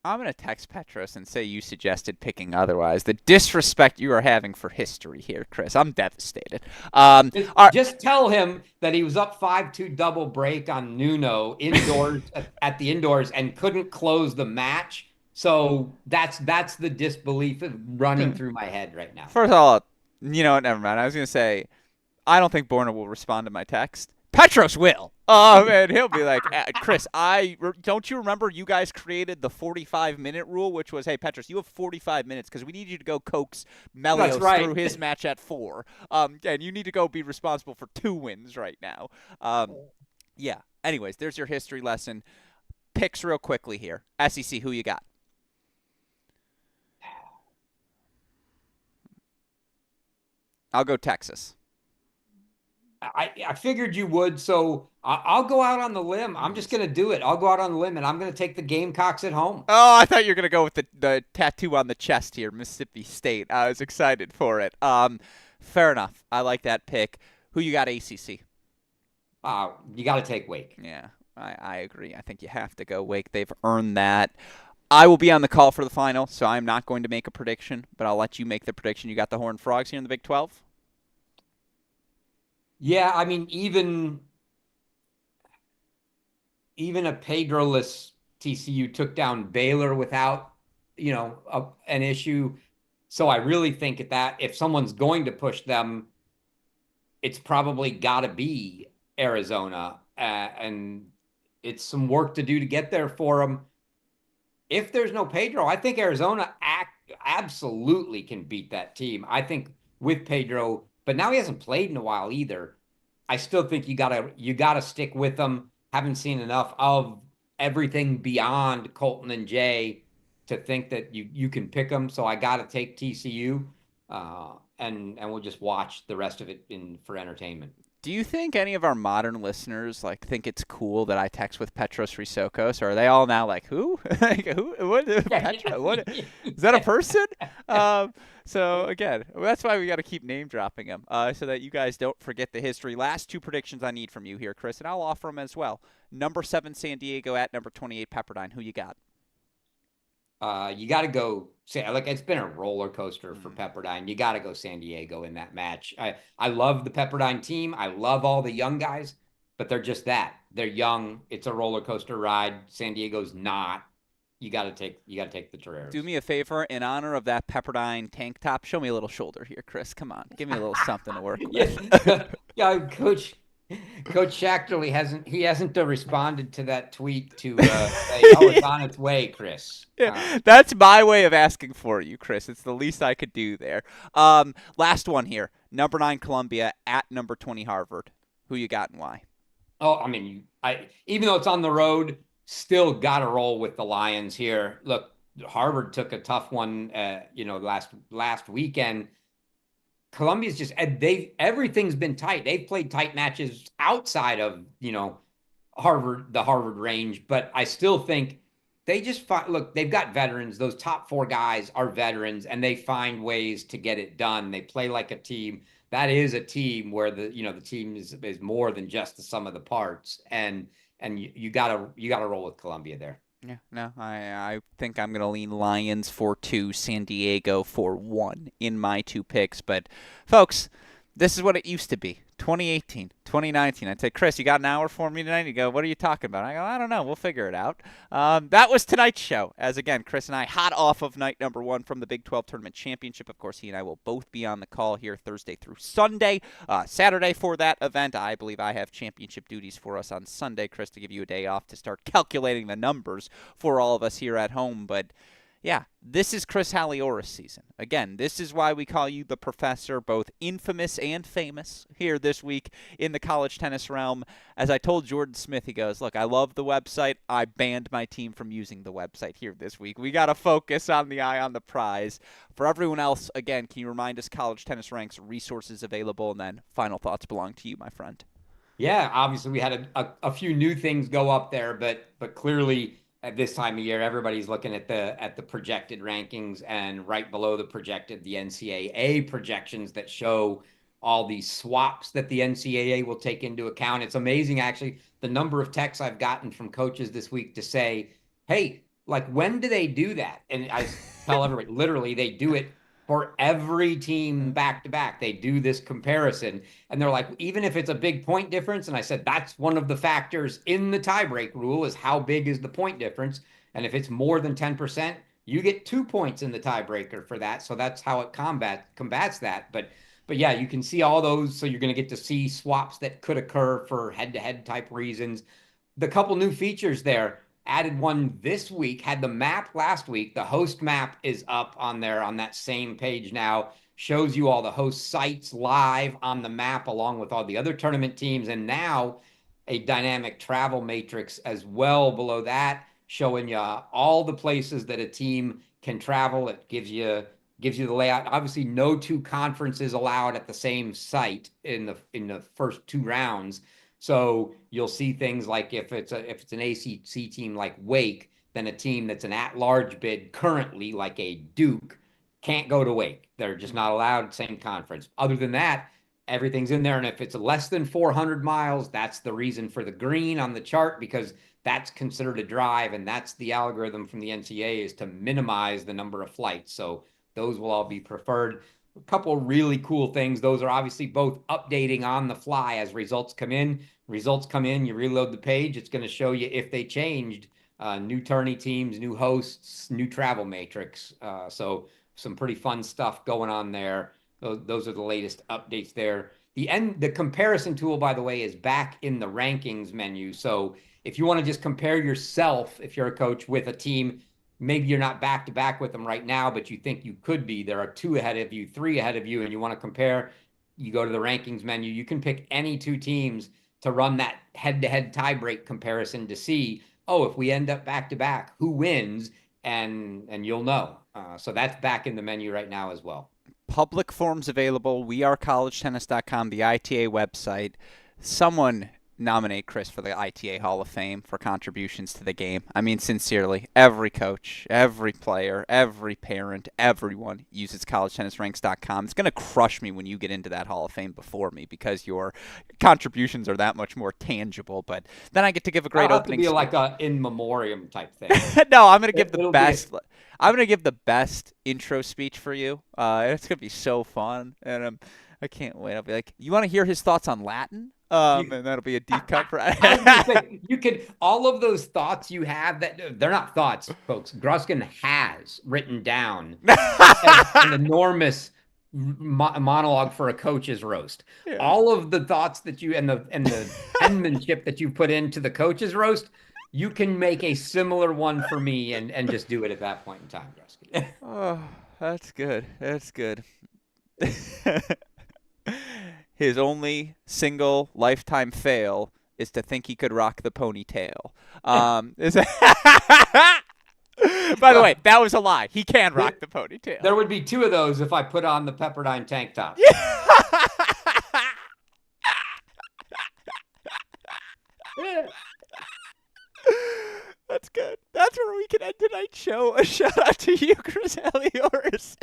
I'm going to text Petros and say you suggested picking otherwise. The disrespect you are having for history here, Chris. I'm devastated. Just tell him that he was up 5-2 double break on Nuno indoors at the indoors and couldn't close the match. So that's the disbelief running through my head right now. First of all, you know what? Never mind. I was going to say, I don't think Borna will respond to my text. Petros will. And he'll be like, Chris, don't you remember you guys created the 45-minute rule, which was, hey, Petros, you have 45 minutes because we need you to go coax That's Melios right. through his match at 4. And you need to go be responsible for 2 wins right now. Yeah. Anyways, there's your history lesson. Picks real quickly here. SEC, who you got? I'll go Texas. I figured you would, so I'll go out on the limb. I'm just going to do it. I'll go out on the limb, and I'm going to take the Gamecocks at home. Oh, I thought you were gonna go with the tattoo on the chest here, Mississippi State. I was excited for it. Fair enough. I like that pick. Who you got, ACC? You got to take Wake. Yeah, I agree. I think you have to go Wake. They've earned that. I will be on the call for the final, so I'm not going to make a prediction, but I'll let you make the prediction. You got the Horned Frogs here in the Big 12? Yeah, I mean, even a Pedro-less TCU took down Baylor without, an issue. So I really think that if someone's going to push them, it's probably got to be Arizona, and it's some work to do to get there for them. If there's no Pedro, I think Arizona absolutely can beat that team. I think with Pedro, but now he hasn't played in a while either. I still think you gotta stick with them. Haven't seen enough of everything beyond Colton and Jay to think that you can pick them. So I gotta take TCU, and we'll just watch the rest of it for entertainment. Do you think any of our modern listeners think it's cool that I text with Petros Risokos, or are they all now like, who? Who? What? Petra? What? Is that a person? So again, that's why we got to keep name dropping them, so that you guys don't forget the history. Last 2 predictions I need from you here, Chris, and I'll offer them as well. Number 7 San Diego at number 28 Pepperdine. Who you got? You got to go. Say, it's been a roller coaster for Mm. Pepperdine. You got to go San Diego in that match. I love the Pepperdine team. I love all the young guys, but they're just that. They're young. It's a roller coaster ride. San Diego's not. You got to take the Do Toreros. me a favor, in honor of that Pepperdine tank top, show me a little shoulder here, Chris. Come on, give me a little something to work with. Yeah, yeah, Coach Schachterly hasn't responded to that tweet to say, "Oh, it's on its way, Chris." Yeah, that's my way of asking for you, Chris. It's the least I could do there. Last one here. Number 9 Columbia at number 20 Harvard. Who you got and why? Oh, I mean, even though it's on the road, still got to roll with the Lions here. Look, Harvard took a tough one, last weekend. Columbia's just everything's been tight. They've played tight matches outside of, the Harvard range, but I still think they just look, they've got veterans. Those top four guys are veterans, and they find ways to get it done. They play like a team. That is a team where the team is more than just the sum of the parts. And you gotta roll with Columbia there. Yeah, no, I think I'm going to lean Lions for 2, San Diego for 1 in my 2 picks. But, folks, this is what it used to be. 2018, 2019. I'd say, Chris, you got an hour for me tonight? You go, what are you talking about? I go, I don't know. We'll figure it out. That was tonight's show. As, again, Chris and I hot off of night number 1 from the Big 12 Tournament Championship. Of course, he and I will both be on the call here Thursday through Sunday. Saturday for that event. I believe I have championship duties for us on Sunday, Chris, to give you a day off to start calculating the numbers for all of us here at home. But yeah, this is Chris Halioris season. Again, this is why we call you the professor, both infamous and famous here this week in the college tennis realm. As I told Jordan Smith, he goes, look, I love the website. I banned my team from using the website here this week. We got to focus on the eye on the prize. For everyone else, again, can you remind us college tennis ranks, resources available, and then final thoughts belong to you, my friend. Yeah, obviously we had a few new things go up there, but clearly at this time of year, everybody's looking at the projected rankings, and right below the NCAA projections that show all these swaps that the NCAA will take into account. It's amazing, actually, the number of texts I've gotten from coaches this week to say, hey, like, when do they do that? And I tell everybody, literally, they do it for every team back to back. They do this comparison, and they're like, even if it's a big point difference. And I said, that's one of the factors in the tiebreak rule, is how big is the point difference. And if it's more than 10%, you get 2 points in the tiebreaker for that. So that's how it combats that. But yeah, you can see all those. So you're going to get to see swaps that could occur for head-to-head type reasons. The couple new features there, added one this week, had the map last week. The host map is up on there on that same page now. Shows you all the host sites live on the map along with all the other tournament teams. And now a dynamic travel matrix as well below that, showing you all the places that a team can travel. It gives you the layout. Obviously, no 2 conferences allowed at the same site in the first 2 rounds. So you'll see things like if it's an ACC team like Wake, then a team that's an at-large bid currently, like a Duke, can't go to Wake. They're just not allowed, same conference. Other than that, everything's in there. And if it's less than 400 miles, that's the reason for the green on the chart, because that's considered a drive, and that's the algorithm from the NCAA, is to minimize the number of flights. So those will all be preferred. A couple of really cool things. Those are obviously both updating on the fly as results come in. Results come in, you reload the page. It's going to show you if they changed, new tourney teams, new hosts, new travel matrix. So some pretty fun stuff going on there. Those are the latest updates there. The comparison tool, by the way, is back in the rankings menu. So if you want to just compare yourself, if you're a coach, with a team, maybe you're not back to back with them right now, but you think you could be. There are 2 ahead of you, 3 ahead of you, and you want to compare. You go to the rankings menu. You can pick any 2 teams to run that head-to-head tiebreak comparison to see, oh, if we end up back to back, who wins, and you'll know. So that's back in the menu right now as well. Public forms available. wearecollegetennis.com, the ITA website. Someone nominate Chris for the ITA Hall of Fame for contributions to the game. I mean, sincerely, every coach, every player, every parent, everyone uses collegetennisranks.com. It's going to crush me when you get into that Hall of Fame before me, because your contributions are that much more tangible. But then I get to give a great opening speech. It'll like a in memoriam type thing. No, I'm going to give the best. I'm going to give the best intro speech for you. It's going to be so fun, and I can't wait. I'll be like, you want to hear his thoughts on Latin? And that'll be a deep cut for you could, all of those thoughts you have, that they're not thoughts, folks. Gruskin has written down an enormous monologue for a coach's roast. Yeah. All of the thoughts that you and the penmanship that you put into the coach's roast, you can make a similar one for me and just do it at that point in time, Gruskin. Oh, that's good. That's good. His only single lifetime fail is to think he could rock the ponytail. By the way, that was a lie. He can rock the ponytail. There would be two of those if I put on the Pepperdine tank top. That's good. That's where we can end tonight's show. A shout out to you, Chris Halioris.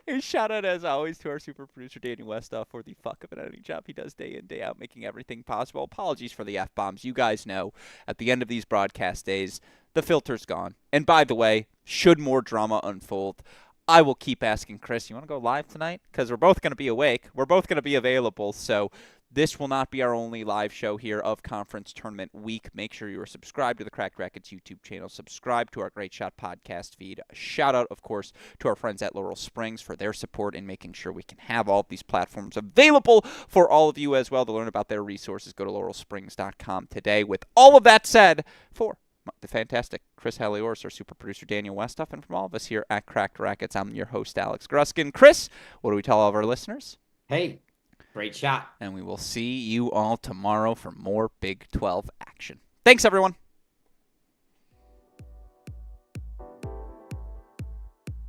A shout out, as always, to our super producer, Daniel Westoff, for the fuck of an editing job he does day in, day out, making everything possible. Apologies for the F-bombs. You guys know, at the end of these broadcast days, the filter's gone. And by the way, should more drama unfold, I will keep asking Chris, you want to go live tonight? Because we're both going to be awake. We're both going to be available. So this will not be our only live show here of Conference Tournament Week. Make sure you are subscribed to the Cracked Rackets YouTube channel. Subscribe to our Great Shot podcast feed. A shout out, of course, to our friends at Laurel Springs for their support in making sure we can have all of these platforms available for all of you as well. To learn about their resources, go to laurelsprings.com today. With all of that said, for the fantastic Chris Halioris, our super producer Daniel Westoff, and from all of us here at Cracked Rackets, I'm your host, Alex Gruskin. Chris, what do we tell all of our listeners? Hey, great shot. And we will see you all tomorrow for more Big 12 action. Thanks, everyone.